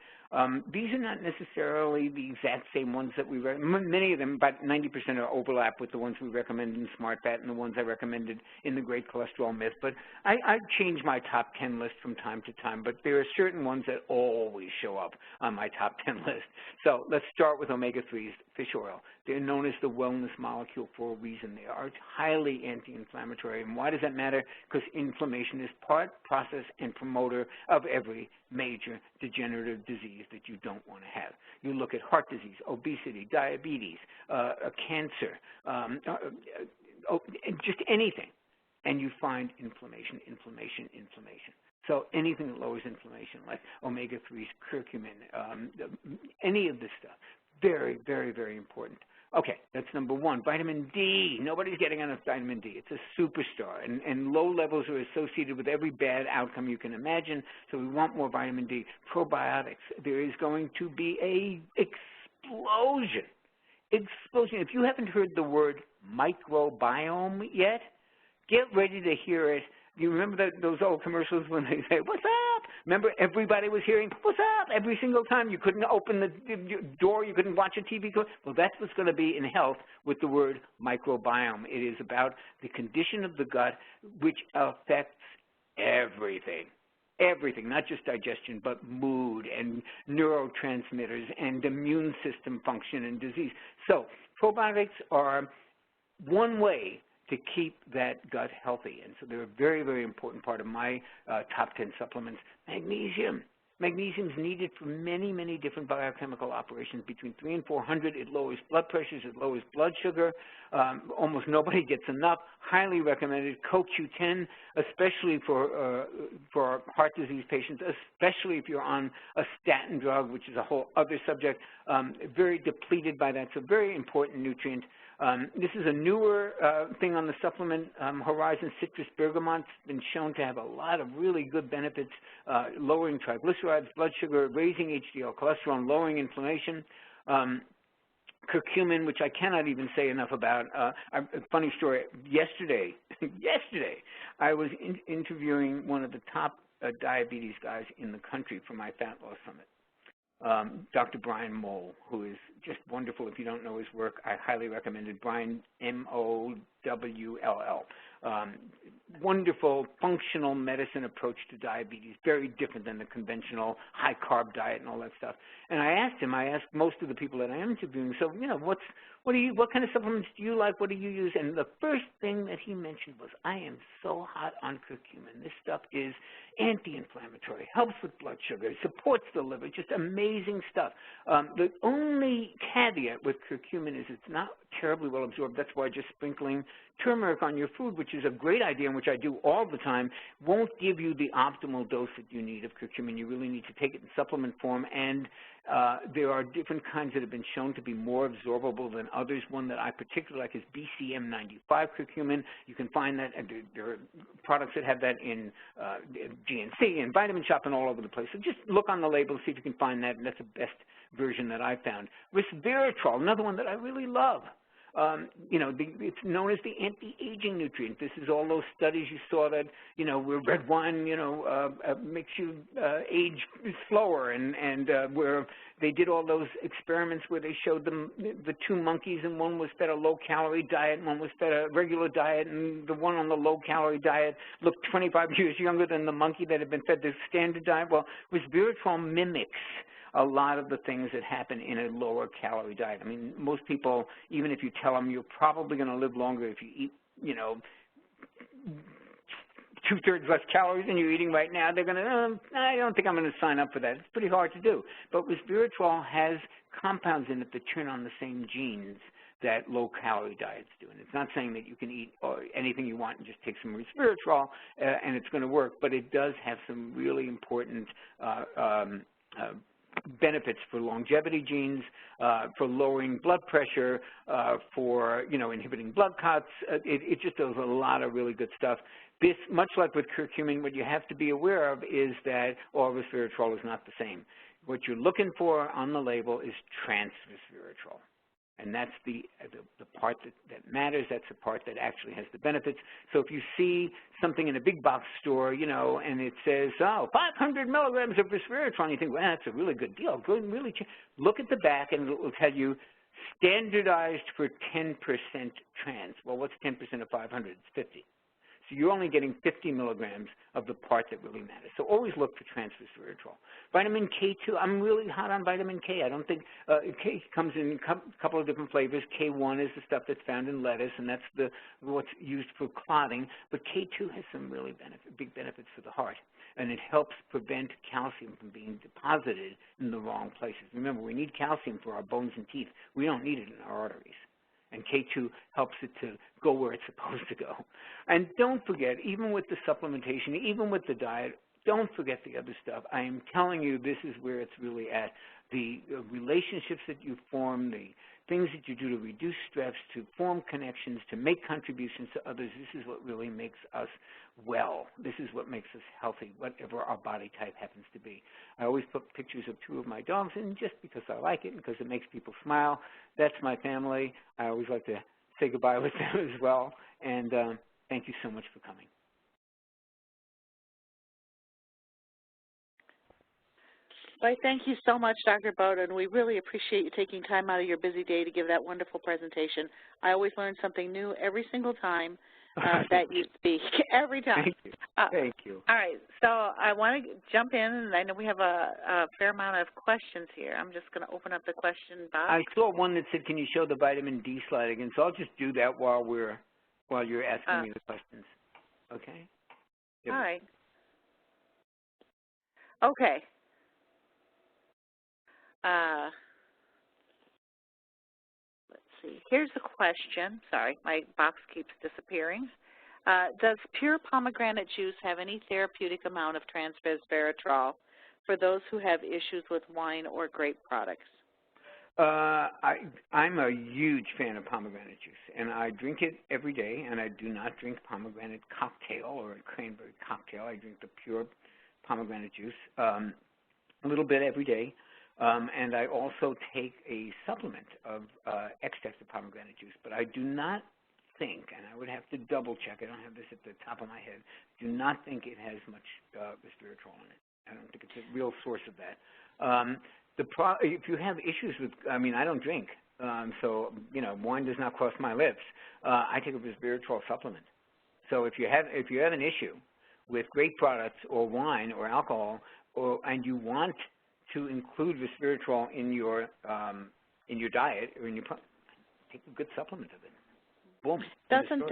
These are not necessarily the exact same ones that we recommend. Many of them, about 90%, are overlap with the ones we recommend in Smart Fat and the ones I recommended in the Great Cholesterol Myth. But I change my top 10 list from time to time, but there are certain ones that always show up on my top 10 list. So let's start with omega-3s, fish oil. They're known as the wellness molecule for a reason. They are highly anti-inflammatory. And why does that matter? Because inflammation is part, process, and promoter of every major degenerative disease that you don't want to have. You look at heart disease, obesity, diabetes, cancer, just anything, and you find inflammation. So anything that lowers inflammation, like omega-3s, curcumin, any of this stuff, very, very, very important. Okay, that's number 1. Vitamin D. Nobody's getting enough vitamin D. It's a superstar, and low levels are associated with every bad outcome you can imagine, so we want more vitamin D. Probiotics. There is going to be an explosion. If you haven't heard the word microbiome yet, get ready to hear it. You remember those old commercials when they say, "What's up?" Remember, everybody was hearing, "What's up?" every single time. You couldn't open the door. You couldn't watch a TV. Well, that's what's going to be in health with the word microbiome. It is about the condition of the gut, which affects everything. Everything, not just digestion, but mood and neurotransmitters and immune system function and disease. So probiotics are one way to keep that gut healthy. And so they're a very, very important part of my top 10 supplements. Magnesium. Magnesium is needed for many, many different biochemical operations. Between 300 and 400, it lowers blood pressures, it lowers blood sugar. Almost nobody gets enough. Highly recommended. CoQ10, especially for heart disease patients, especially if you're on a statin drug, which is a whole other subject. Very depleted by that, so very important nutrient. This is a newer thing on the supplement horizon. Citrus bergamot's been shown to have a lot of really good benefits, lowering triglycerides, blood sugar, raising HDL cholesterol, lowering inflammation. Curcumin, which I cannot even say enough about. A funny story. Yesterday, I was interviewing one of the top diabetes guys in the country for my Fat Loss Summit. Dr. Brian Moll, who is just wonderful. If you don't know his work, I highly recommend it. Brian, M-O-W-L-L. Wonderful functional medicine approach to diabetes, very different than the conventional high-carb diet and all that stuff. And I asked most of the people that I am interviewing, so, you know, what kind of supplements do you like? What do you use? And the first thing that he mentioned was, I am so hot on curcumin. This stuff is anti-inflammatory, helps with blood sugar, supports the liver, just amazing stuff. The only caveat with curcumin is it's not terribly well absorbed. That's why just sprinkling turmeric on your food, which is a great idea and which I do all the time, won't give you the optimal dose that you need of curcumin. You really need to take it in supplement form, and there are different kinds that have been shown to be more absorbable than others. One that I particularly like is BCM95 curcumin. You can find that, and there are products that have that in GNC and Vitamin Shop and all over the place. So just look on the label, see if you can find that, and that's the best version that I found. Resveratrol, another one that I really love. You know, it's known as the anti-aging nutrient. This is all those studies you saw that, you know, where red wine, you know, makes you age slower, and where they did all those experiments where they showed them the two monkeys, and one was fed a low-calorie diet, and one was fed a regular diet, and the one on the low-calorie diet looked 25 years younger than the monkey that had been fed the standard diet. Well, resveratrol mimics a lot of the things that happen in a lower calorie diet. I mean, most people, even if you tell them you're probably going to live longer if you eat, you know, 2/3 less calories than you're eating right now, they're going to, I don't think I'm going to sign up for that. It's pretty hard to do. But resveratrol has compounds in it that turn on the same genes that low-calorie diets do. And it's not saying that you can eat anything you want and just take some resveratrol and it's going to work, but it does have some really important benefits for longevity genes, for lowering blood pressure, for, you know, inhibiting blood clots. It just does a lot of really good stuff. This, much like with curcumin, what you have to be aware of is that all resveratrol is not the same. What you're looking for on the label is trans resveratrol. And that's the part that matters. That's the part that actually has the benefits. So if you see something in a big box store, you know, and it says, oh, 500 milligrams of resveratrol, and you think, well, that's a really good deal. Go and really look at the back, and it will tell you standardized for 10% trans. Well, what's 10% of 500? It's 50. So you're only getting 50 milligrams of the part that really matters. So always look for trans resveratrol. Vitamin K2, I'm really hot on vitamin K. I don't think, K comes in a couple of different flavors. K1 is the stuff that's found in lettuce, and that's what's used for clotting. But K2 has some really big benefits for the heart, and it helps prevent calcium from being deposited in the wrong places. Remember, we need calcium for our bones and teeth. We don't need it in our arteries. And K2 helps it to go where it's supposed to go. And don't forget, even with the supplementation, even with the diet, don't forget the other stuff. I am telling you, this is where it's really at. The relationships that you form, the things that you do to reduce stress, to form connections, to make contributions to others, this is what really makes us well. This is what makes us healthy, whatever our body type happens to be. I always put pictures of two of my dogs in just because I like it and because it makes people smile. That's my family. I always like to say goodbye with them as well. And thank you so much for coming. Well, thank you so much, Dr. Bowden. We really appreciate you taking time out of your busy day to give that wonderful presentation. I always learn something new every single time that you speak, every time. Thank you. Thank you. All right, so I want to jump in, and I know we have a fair amount of questions here. I'm just going to open up the question box. I saw one that said, can you show the vitamin D slide again? So I'll just do that while you're asking me the questions. Okay? All right. Okay. Let's see. Here's a question. Sorry, my box keeps disappearing. Does pure pomegranate juice have any therapeutic amount of trans resveratrol for those who have issues with wine or grape products? I'm a huge fan of pomegranate juice, and I drink it every day, and I do not drink pomegranate cocktail or a cranberry cocktail. I drink the pure pomegranate juice a little bit every day, and I also take a supplement of extract of pomegranate juice, but I do not think, and I would have to double check, I don't have this at the top of my head, do not think it has much resveratrol in it. I don't think it's a real source of that. If you have issues with, I mean, I don't drink, so, you know, wine does not cross my lips. I take a resveratrol supplement. So if you have an issue with grape products or wine or alcohol, and you want to include resveratrol in your diet or in your, take a good supplement of it. Boom. Doesn't,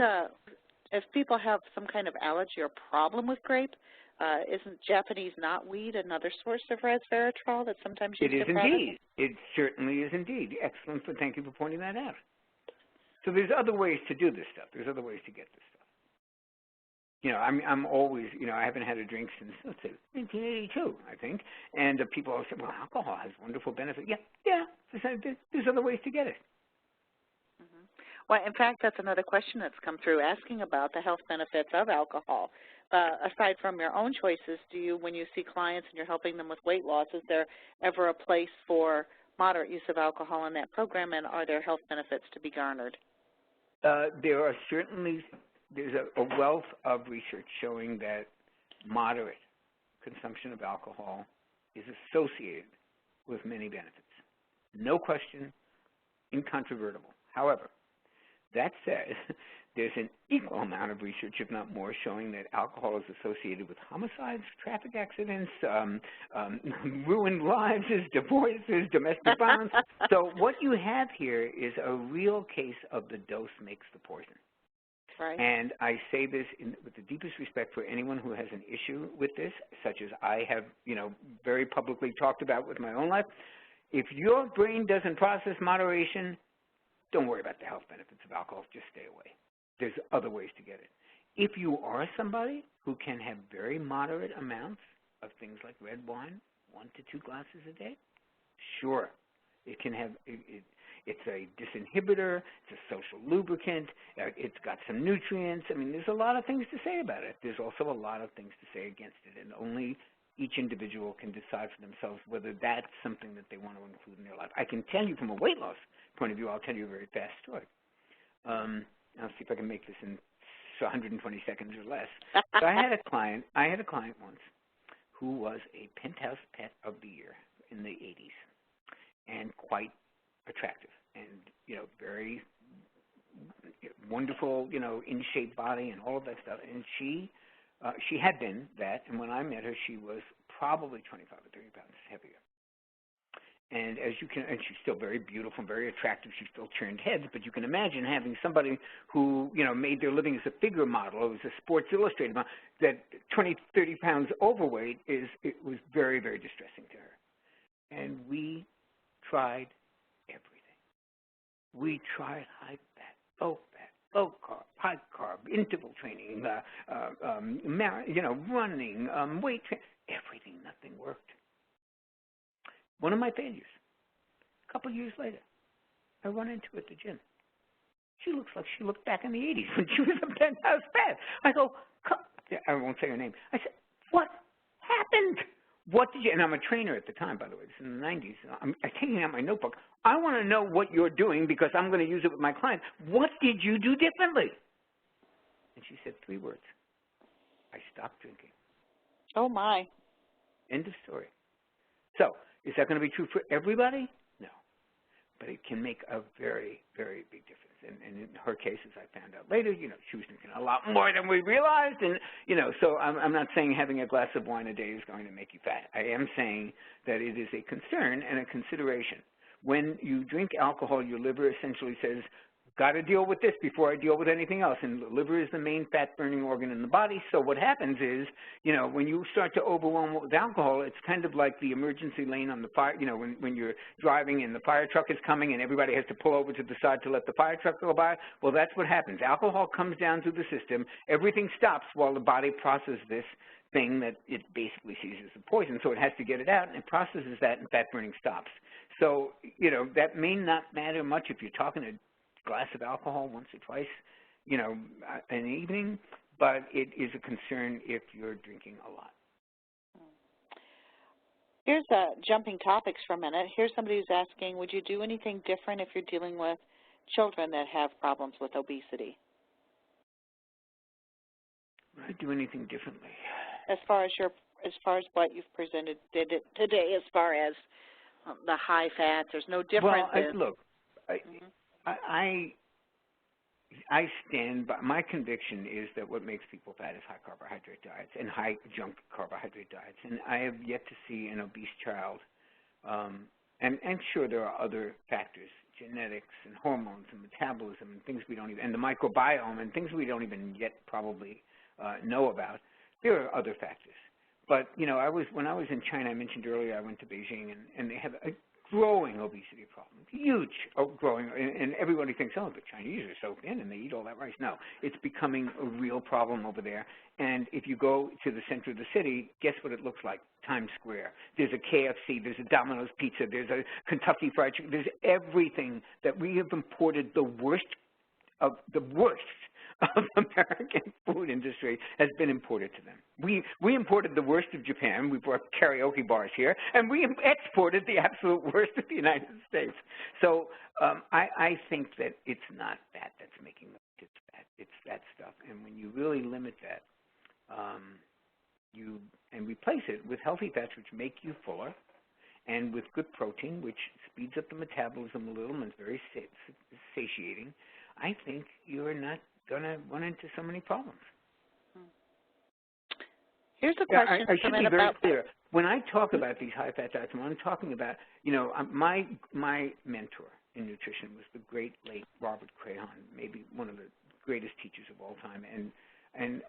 if people have some kind of allergy or problem with grape, isn't Japanese knotweed another source of resveratrol that sometimes used in products? It is indeed. It certainly is indeed. Excellent. Thank you for pointing that out. So there's other ways to do this stuff. There's other ways to get this stuff. You know, I'm always, you know, I haven't had a drink since, let's say, 1982, I think. And people always say, well, alcohol has wonderful benefits. Yeah, there's other ways to get it. Mm-hmm. Well, in fact, that's another question that's come through asking about the health benefits of alcohol. Aside from your own choices, when you see clients and you're helping them with weight loss, is there ever a place for moderate use of alcohol in that program, and are there health benefits to be garnered? There are certainly, there's a wealth of research showing that moderate consumption of alcohol is associated with many benefits. No question, incontrovertible. However, that said, there's an equal amount of research, if not more, showing that alcohol is associated with homicides, traffic accidents, ruined lives, divorces, domestic violence. So what you have here is a real case of the dose makes the poison. Right. And I say this with the deepest respect for anyone who has an issue with this, such as I have, you know, very publicly talked about with my own life. If your brain doesn't process moderation, don't worry about the health benefits of alcohol. Just stay away. There's other ways to get it. If you are somebody who can have very moderate amounts of things like red wine, 1 to 2 glasses a day, sure, it can have. It's a disinhibitor. It's a social lubricant. It's got some nutrients. I mean, there's a lot of things to say about it. There's also a lot of things to say against it, and only each individual can decide for themselves whether that's something that they want to include in their life. I can tell you from a weight loss point of view, I'll tell you a very fast story. I'll see if I can make this in 120 seconds or less. So I had a client once who was a penthouse pet of the year in the 80s, and quite attractive, and, you know, very wonderful, you know, in shape body and all of that stuff. And she had been that, and when I met her, she was probably 25 or 30 pounds heavier. And as you can, and she's still very beautiful, very attractive. She still turned heads, but you can imagine having somebody who, you know, made their living as a figure model or as a Sports Illustrated model, that 20, 30 pounds overweight it was very, very distressing to her. And we tried everything. We tried high fat, low carb, high carb, interval training, you know, running, weight training, everything. Nothing worked. One of my failures. A couple years later, I run into her at the gym. She looks like she looked back in the 80s when she was a penthouse pet. I go, I won't say her name. I said, what happened? What did you, and I'm a trainer at the time, by the way, this is in the 90s. I'm taking out my notebook. I want to know what you're doing because I'm going to use it with my clients. What did you do differently? And she said 3 words. I stopped drinking. Oh, my. End of story. So, is that going to be true for everybody? No. But it can make a very, very big difference. And in her case, as I found out later, you know, she was drinking a lot more than we realized. And, you know, so I'm not saying having a glass of wine a day is going to make you fat. I am saying that it is a concern and a consideration. When you drink alcohol, your liver essentially says, got to deal with this before I deal with anything else. And the liver is the main fat-burning organ in the body. So what happens is, when you start to overwhelm it with alcohol, it's kind of like the emergency lane on the fire. When you're driving and the fire truck is coming and everybody has to pull over to the side to let the fire truck go by. Well, that's what happens. Alcohol comes down through the system. Everything stops while the body processes this thing that it basically sees as a poison. So it has to get it out, and it processes that, and fat burning stops. So, that may not matter much if you're talking a glass of alcohol once or twice, an evening, but it is a concern if you're drinking a lot. Here's jumping topics for a minute. Here's somebody who's asking, would you do anything different if you're dealing with children that have problems with obesity? Would I do anything differently? As far as what you've presented today, as far as the high fats, there's no difference. Well, look, I stand by my conviction is that what makes people fat is high carbohydrate diets and high junk carbohydrate diets. And I have yet to see an obese child, and sure there are other factors, genetics and hormones and metabolism and things we don't even, and the microbiome and things we don't even yet probably know about. There are other factors. But, when I was in China, I mentioned earlier, I went to Beijing, and they have a growing obesity problem, huge growing, and everybody thinks, oh, the Chinese are so thin and they eat all that rice. No, it's becoming a real problem over there. And if you go to the center of the city, guess what it looks like? Times Square. There's a KFC, there's a Domino's Pizza, there's a Kentucky Fried Chicken, there's everything that we have imported. The worst of American food industry has been imported to them. We imported the worst of Japan. We brought karaoke bars here, and we exported the absolute worst of the United States. So I think that it's not that that's making it fat. It's that stuff. And when you really limit that, and replace it with healthy fats, which make you fuller, and with good protein, which speeds up the metabolism a little and is very satiating, I think you're not going to run into so many problems. Here's a question. I should be very clear. When I talk about these high-fat diets, when I'm talking about, my mentor in nutrition was the great late Robert Crahan, maybe one of the greatest teachers of all time. And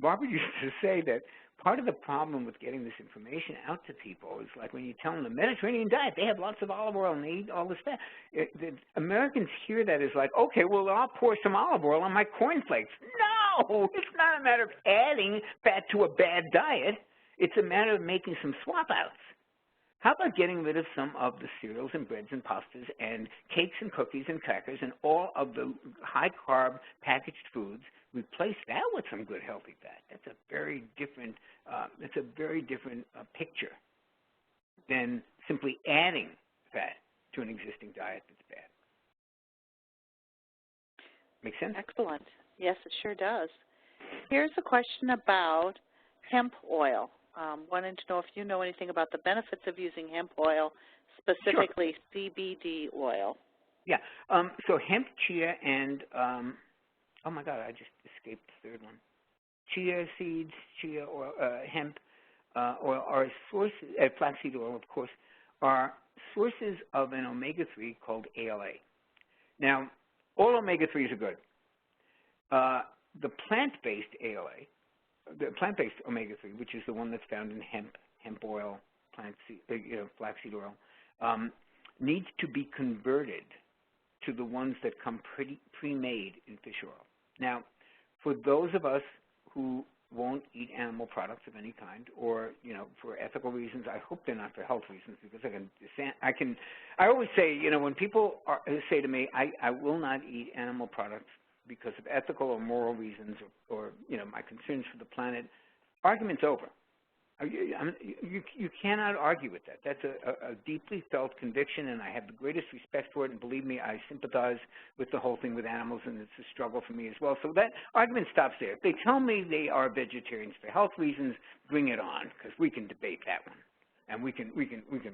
Robert used to say that part of the problem with getting this information out to people is like when you tell them the Mediterranean diet, they have lots of olive oil and they eat all this fat. Americans hear that as like, okay, well, I'll pour some olive oil on my cornflakes. No, it's not a matter of adding fat to a bad diet. It's a matter of making some swap-outs. How about getting rid of some of the cereals and breads and pastas and cakes and cookies and crackers and all of the high-carb packaged foods? Replace that with some good healthy fat. That's a very different. Picture than simply adding fat to an existing diet that's bad. Make sense? Excellent. Yes, it sure does. Here's a question about hemp oil. Wanting to know if you know anything about the benefits of using hemp oil, specifically sure. CBD oil. Yeah. So hemp, chia, and oh my God, I just escaped the third one. Chia seeds, chia oil, hemp oil are sources, flaxseed oil, of course, are sources of an omega-3 called ALA. Now, all omega-3s are good. The plant-based ALA, the plant-based omega-3, which is the one that's found in hemp oil, flaxseed oil, needs to be converted to the ones that come pre-made in fish oil. Now, for those of us who won't eat animal products of any kind, or for ethical reasons, I hope they're not for health reasons, because I always say, when people say to me, I will not eat animal products because of ethical or moral reasons, or my concerns for the planet, argument's over. You cannot argue with that. That's a deeply felt conviction, and I have the greatest respect for it. And believe me, I sympathize with the whole thing with animals, and it's a struggle for me as well. So that argument stops there. If they tell me they are vegetarians for health reasons, bring it on, because we can debate that one, and we can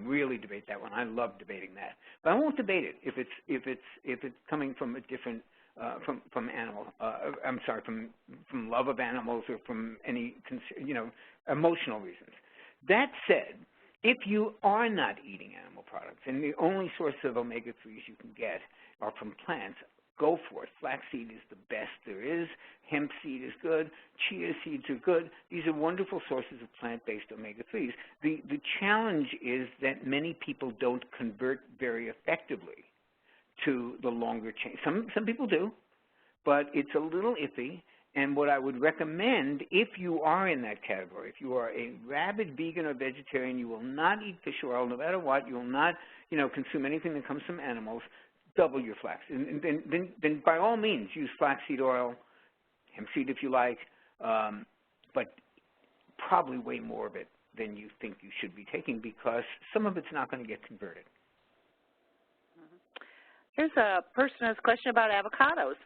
really debate that one. I love debating that, but I won't debate it if it's coming from a different. From love of animals or from any emotional reasons. That said, if you are not eating animal products and the only source of omega-3s you can get are from plants, go for it. Flaxseed is the best there is. Hemp seed is good. Chia seeds are good. These are wonderful sources of plant-based omega-3s. The challenge is that many people don't convert very effectively to the longer chain. Some people do, but it's a little iffy. And what I would recommend, if you are in that category, if you are a rabid vegan or vegetarian, you will not eat fish oil no matter what, you will not, consume anything that comes from animals, double your flax. And then by all means, use flaxseed oil, hemp seed if you like, but probably way more of it than you think you should be taking because some of it's not going to get converted. Here's a person who has a question about avocados.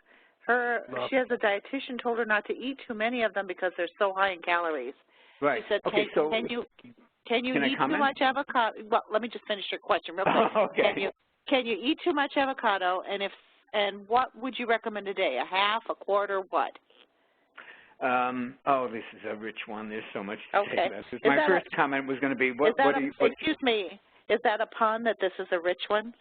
She has a dietitian told her not to eat too many of them because they're so high in calories. Right. She said, okay, so can you eat too much avocado? Well, let me just finish your question real quick. Okay. Can you eat too much avocado, and what would you recommend a day? A half, a quarter, what? This is a rich one. There's so much to say about this. My first comment was going to be, excuse me, is that a pun that this is a rich one?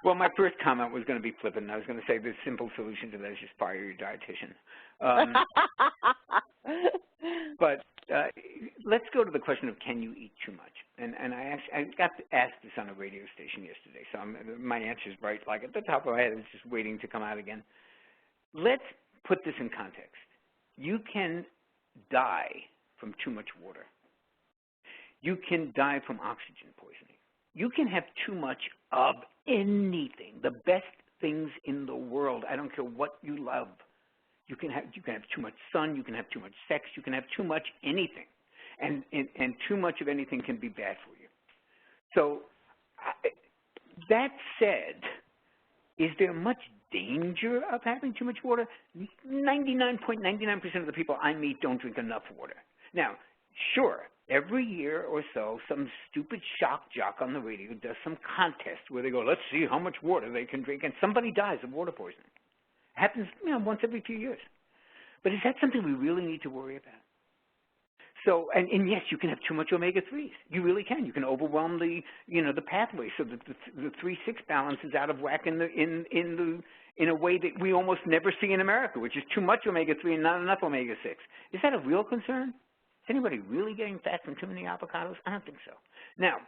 Well, my first comment was going to be flippant. I was going to say the simple solution to that is just fire your dietitian. But let's go to the question of can you eat too much? And I got asked this on a radio station yesterday, so my answer is right, like at the top of my head. It's just waiting to come out again. Let's put this in context. You can die from too much water. You can die from oxygen poisoning. You can have too much of anything, the best things in the world. I don't care what you love. You can have too much sun. You can have too much sex. You can have too much anything, and too much of anything can be bad for you. So that said, is there much danger of having too much water? 99.99% of the people I meet don't drink enough water. Now, sure, every year or so, some stupid shock jock on the radio does some contest where they go, let's see how much water they can drink, and somebody dies of water poisoning. It happens, once every few years. But is that something we really need to worry about? So, and yes, you can have too much omega-3s. You really can. You can overwhelm the pathway so that the 3-6 balance is out of whack in a way that we almost never see in America, which is too much omega-3 and not enough omega-6. Is that a real concern? Is anybody really getting fat from too many avocados? I don't think so. Now,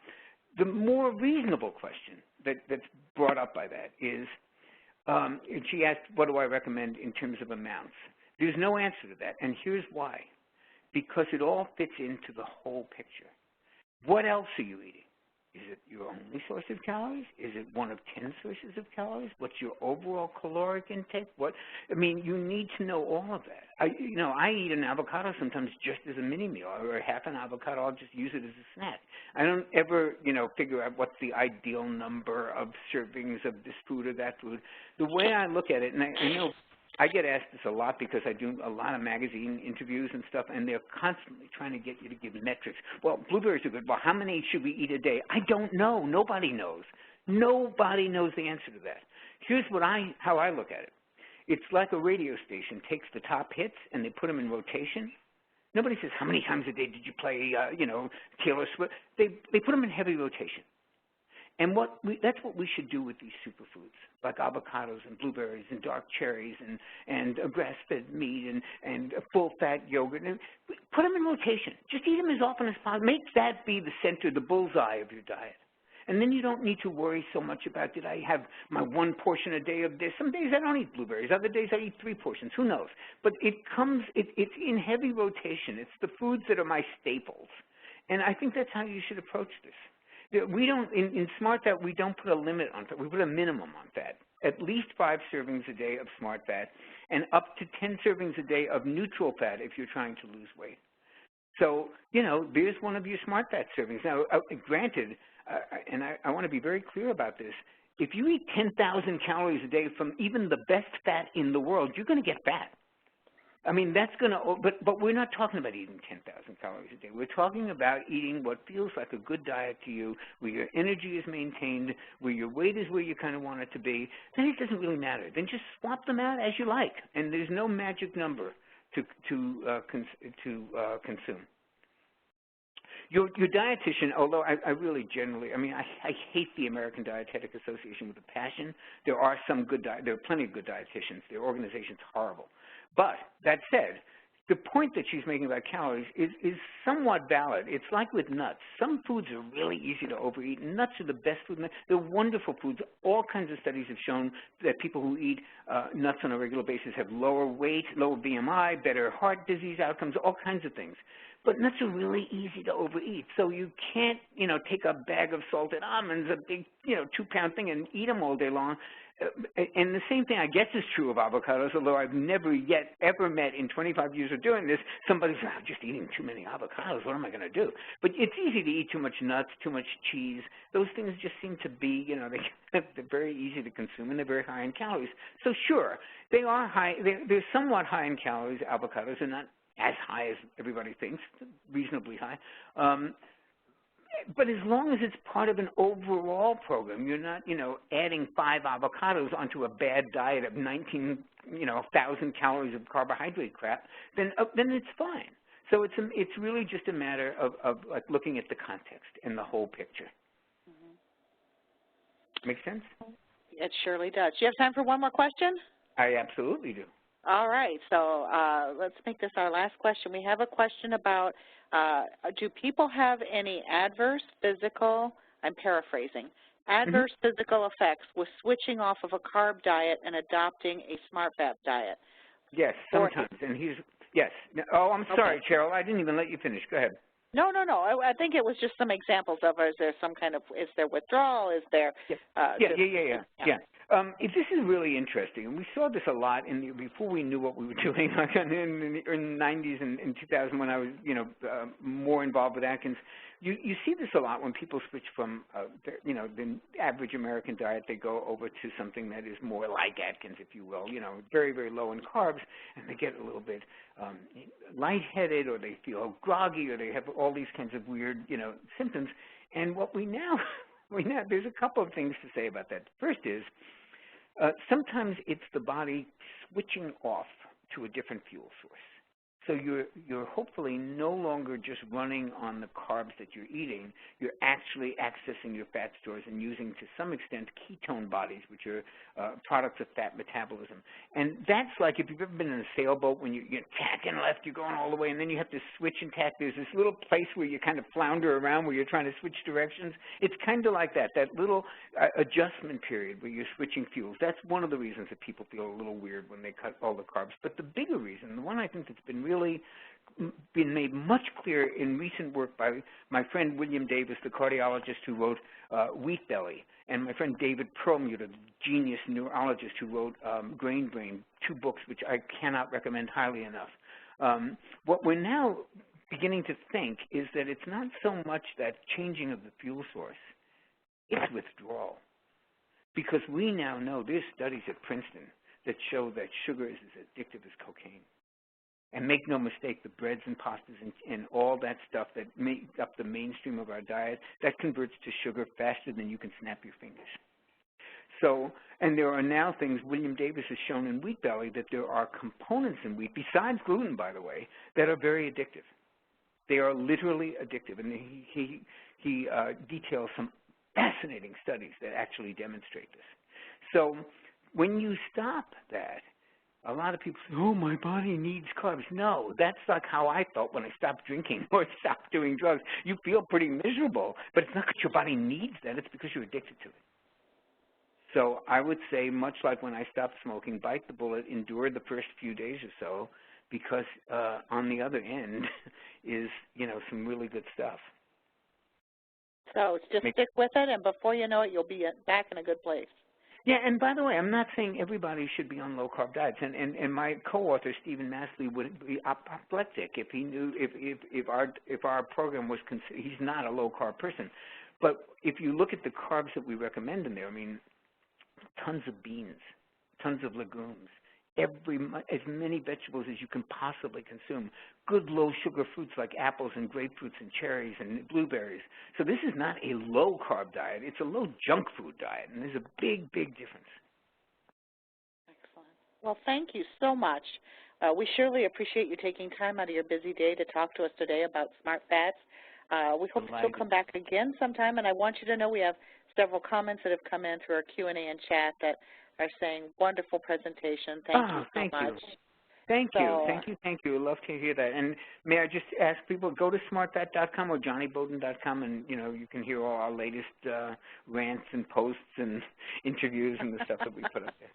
the more reasonable question that's brought up by that is, she asked, what do I recommend in terms of amounts? There's no answer to that, and here's why. Because it all fits into the whole picture. What else are you eating? Is it your only source of calories? Is it one of 10 sources of calories? What's your overall caloric intake? You need to know all of that. I eat an avocado sometimes just as a mini meal, or half an avocado. I'll just use it as a snack. I don't ever, figure out what's the ideal number of servings of this food or that food. The way I look at it, and I know I get asked this a lot because I do a lot of magazine interviews and stuff, and they're constantly trying to get you to give metrics. Well, blueberries are good. Well, how many should we eat a day? I don't know. Nobody knows. Nobody knows the answer to that. Here's how I look at it. It's like a radio station takes the top hits and they put them in rotation. Nobody says, how many times a day did you play, Taylor Swift? They put them in heavy rotation. And that's what we should do with these superfoods, like avocados and blueberries and dark cherries and grass-fed meat and full-fat yogurt. And put them in rotation. Just eat them as often as possible. Make that be the center, the bullseye of your diet. And then you don't need to worry so much about, did I have my 1 portion a day of this? Some days I don't eat blueberries. Other days I eat 3 portions. Who knows? But it's in heavy rotation. It's the foods that are my staples. And I think that's how you should approach this. We don't, in Smart Fat, we don't put a limit on fat. We put a minimum on fat. At least 5 servings a day of Smart Fat and up to 10 servings a day of neutral fat if you're trying to lose weight. So, there's one of your Smart Fat servings. Now, granted, and I want to be very clear about this, if you eat 10,000 calories a day from even the best fat in the world, you're going to get fat. That's going to, but we're not talking about eating 10,000 calories a day. We're talking about eating what feels like a good diet to you, where your energy is maintained, where your weight is where you kind of want it to be. Then it doesn't really matter. Then just swap them out as you like, and there's no magic number to consume. Your dietitian, although I really generally, I hate the American Dietetic Association with a passion. There are plenty of good dietitians. Their organization's horrible. But that said, the point that she's making about calories is somewhat valid. It's like with nuts. Some foods are really easy to overeat. Nuts are the best food. They're wonderful foods. All kinds of studies have shown that people who eat nuts on a regular basis have lower weight, lower BMI, better heart disease outcomes, all kinds of things. But nuts are really easy to overeat. So you can't, take a bag of salted almonds, a big, 2-pound thing, and eat them all day long. And the same thing, I guess, is true of avocados, although I've never yet ever met in 25 years of doing this somebody says, I'm just eating too many avocados. What am I going to do? But it's easy to eat too much nuts, too much cheese. Those things just seem to be, they're very easy to consume, and they're very high in calories. So, sure, they are high. They're somewhat high in calories. Avocados are not as high as everybody thinks, reasonably high. But as long as it's part of an overall program, you're not, adding 5 avocados onto a bad diet of 1,000 calories of carbohydrate crap, then it's fine. So it's really just a matter of like looking at the context and the whole picture. Mm-hmm. Make sense? It surely does. Do you have time for one more question? I absolutely do. All right, so let's make this our last question. We have a question about do people have any adverse physical, I'm paraphrasing, adverse physical effects with switching off of a carb diet and adopting a smart fat diet? Yes, sometimes. Yes. Oh, I'm sorry, Cheryl. I didn't even let you finish. Go ahead. No. I think it was just some examples of, is there withdrawal? Is there? Yeah. This is really interesting, and we saw this a lot before we knew what we were doing, like in the 90s and in 2000 when I was, more involved with Atkins. You see this a lot when people switch from, the average American diet. They go over to something that is more like Atkins, if you will, very, very low in carbs, and they get a little bit lightheaded, or they feel groggy, or they have all these kinds of weird, symptoms. And what we now, there's a couple of things to say about that. First is, sometimes it's the body switching off to a different fuel source. So you're hopefully no longer just running on the carbs that you're eating. You're actually accessing your fat stores and using, to some extent, ketone bodies, which are products of fat metabolism. And that's like if you've ever been in a sailboat, when you're tacking left, you're going all the way, and then you have to switch and tack. There's this little place where you kind of flounder around where you're trying to switch directions. It's kind of like that little adjustment period where you're switching fuels. That's one of the reasons that people feel a little weird when they cut all the carbs. But the bigger reason, the one I think that's been been made much clearer in recent work by my friend William Davis, the cardiologist who wrote Wheat Belly, and my friend David Perlmutter, the genius neurologist who wrote Grain Brain, 2 books which I cannot recommend highly enough. What we're now beginning to think is that it's not so much that changing of the fuel source, it's withdrawal. Because we now know, there's studies at Princeton that show that sugar is as addictive as cocaine. And make no mistake, the breads and pastas and all that stuff that make up the mainstream of our diet, that converts to sugar faster than you can snap your fingers. So, and there are now things, William Davis has shown in Wheat Belly that there are components in wheat, besides gluten, by the way, that are very addictive. They are literally addictive. And he details some fascinating studies that actually demonstrate this. So when you stop that, a lot of people say, oh, my body needs carbs. No, that's like how I felt when I stopped drinking or stopped doing drugs. You feel pretty miserable, but it's not because your body needs that. It's because you're addicted to it. So I would say, much like when I stopped smoking, bite the bullet, endure the first few days or so, because on the other end is, some really good stuff. So just stick with it, and before you know it, you'll be back in a good place. Yeah, and by the way, I'm not saying everybody should be on low-carb diets, and my co-author, Stephen Masley, would be apoplectic if he knew, if our program was, he's not a low-carb person. But if you look at the carbs that we recommend in there, tons of beans, tons of legumes, as many vegetables as you can possibly consume, good low-sugar fruits like apples and grapefruits and cherries and blueberries. So this is not a low-carb diet. It's a low-junk food diet, and there's a big, big difference. Excellent. Well, thank you so much. We surely appreciate you taking time out of your busy day to talk to us today about smart fats. We hope that you'll come back again sometime, and I want you to know we have several comments that have come in through our Q&A and chat that are saying, wonderful presentation. Thank you so much. Thank you. I'd love to hear that. And may I just ask people, go to smartfat.com or jonnybowden.com, and, you know, you can hear all our latest rants and posts and interviews and the stuff that we put up there.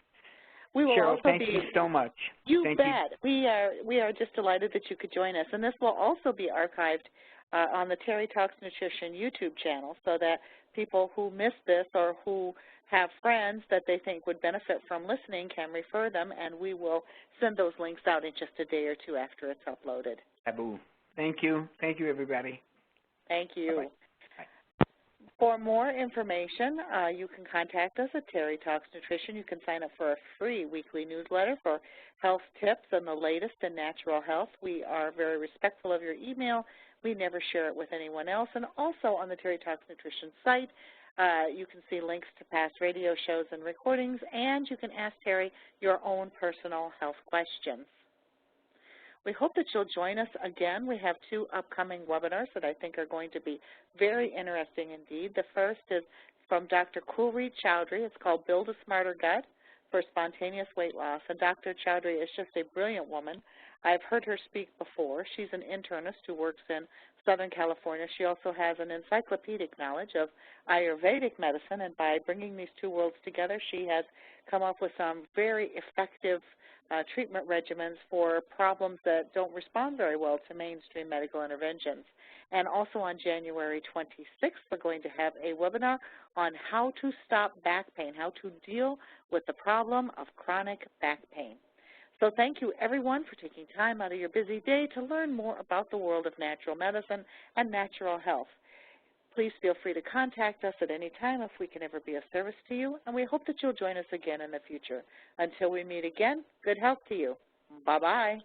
We will Cheryl, also thank you so much. You bet. We are just delighted that you could join us. And this will also be archived on the Terry Talks Nutrition YouTube channel, so that people who miss this or who have friends that they think would benefit from listening can refer them, and we will send those links out in just a day or two after it's uploaded. Taboo. Thank you. Thank you, everybody. Thank you. Bye-bye. For more information, you can contact us at Terry Talks Nutrition. You can sign up for a free weekly newsletter for health tips and the latest in natural health. We are very respectful of your email. We never share it with anyone else. And also on the Terry Talks Nutrition site, you can see links to past radio shows and recordings, and you can ask Terry your own personal health questions. We hope that you'll join us again. We have 2 upcoming webinars that I think are going to be very interesting indeed. The first is from Dr. Kulreet Chowdhury. It's called Build a Smarter Gut for Spontaneous Weight Loss. And Dr. Chowdhury is just a brilliant woman. I've heard her speak before. She's an internist who works in Southern California. She also has an encyclopedic knowledge of Ayurvedic medicine, and by bringing these 2 worlds together, she has come up with some very effective treatment regimens for problems that don't respond very well to mainstream medical interventions. And also on January 26th, we're going to have a webinar on how to stop back pain, how to deal with the problem of chronic back pain. So thank you, everyone, for taking time out of your busy day to learn more about the world of natural medicine and natural health. Please feel free to contact us at any time if we can ever be of service to you, and we hope that you'll join us again in the future. Until we meet again, good health to you. Bye-bye.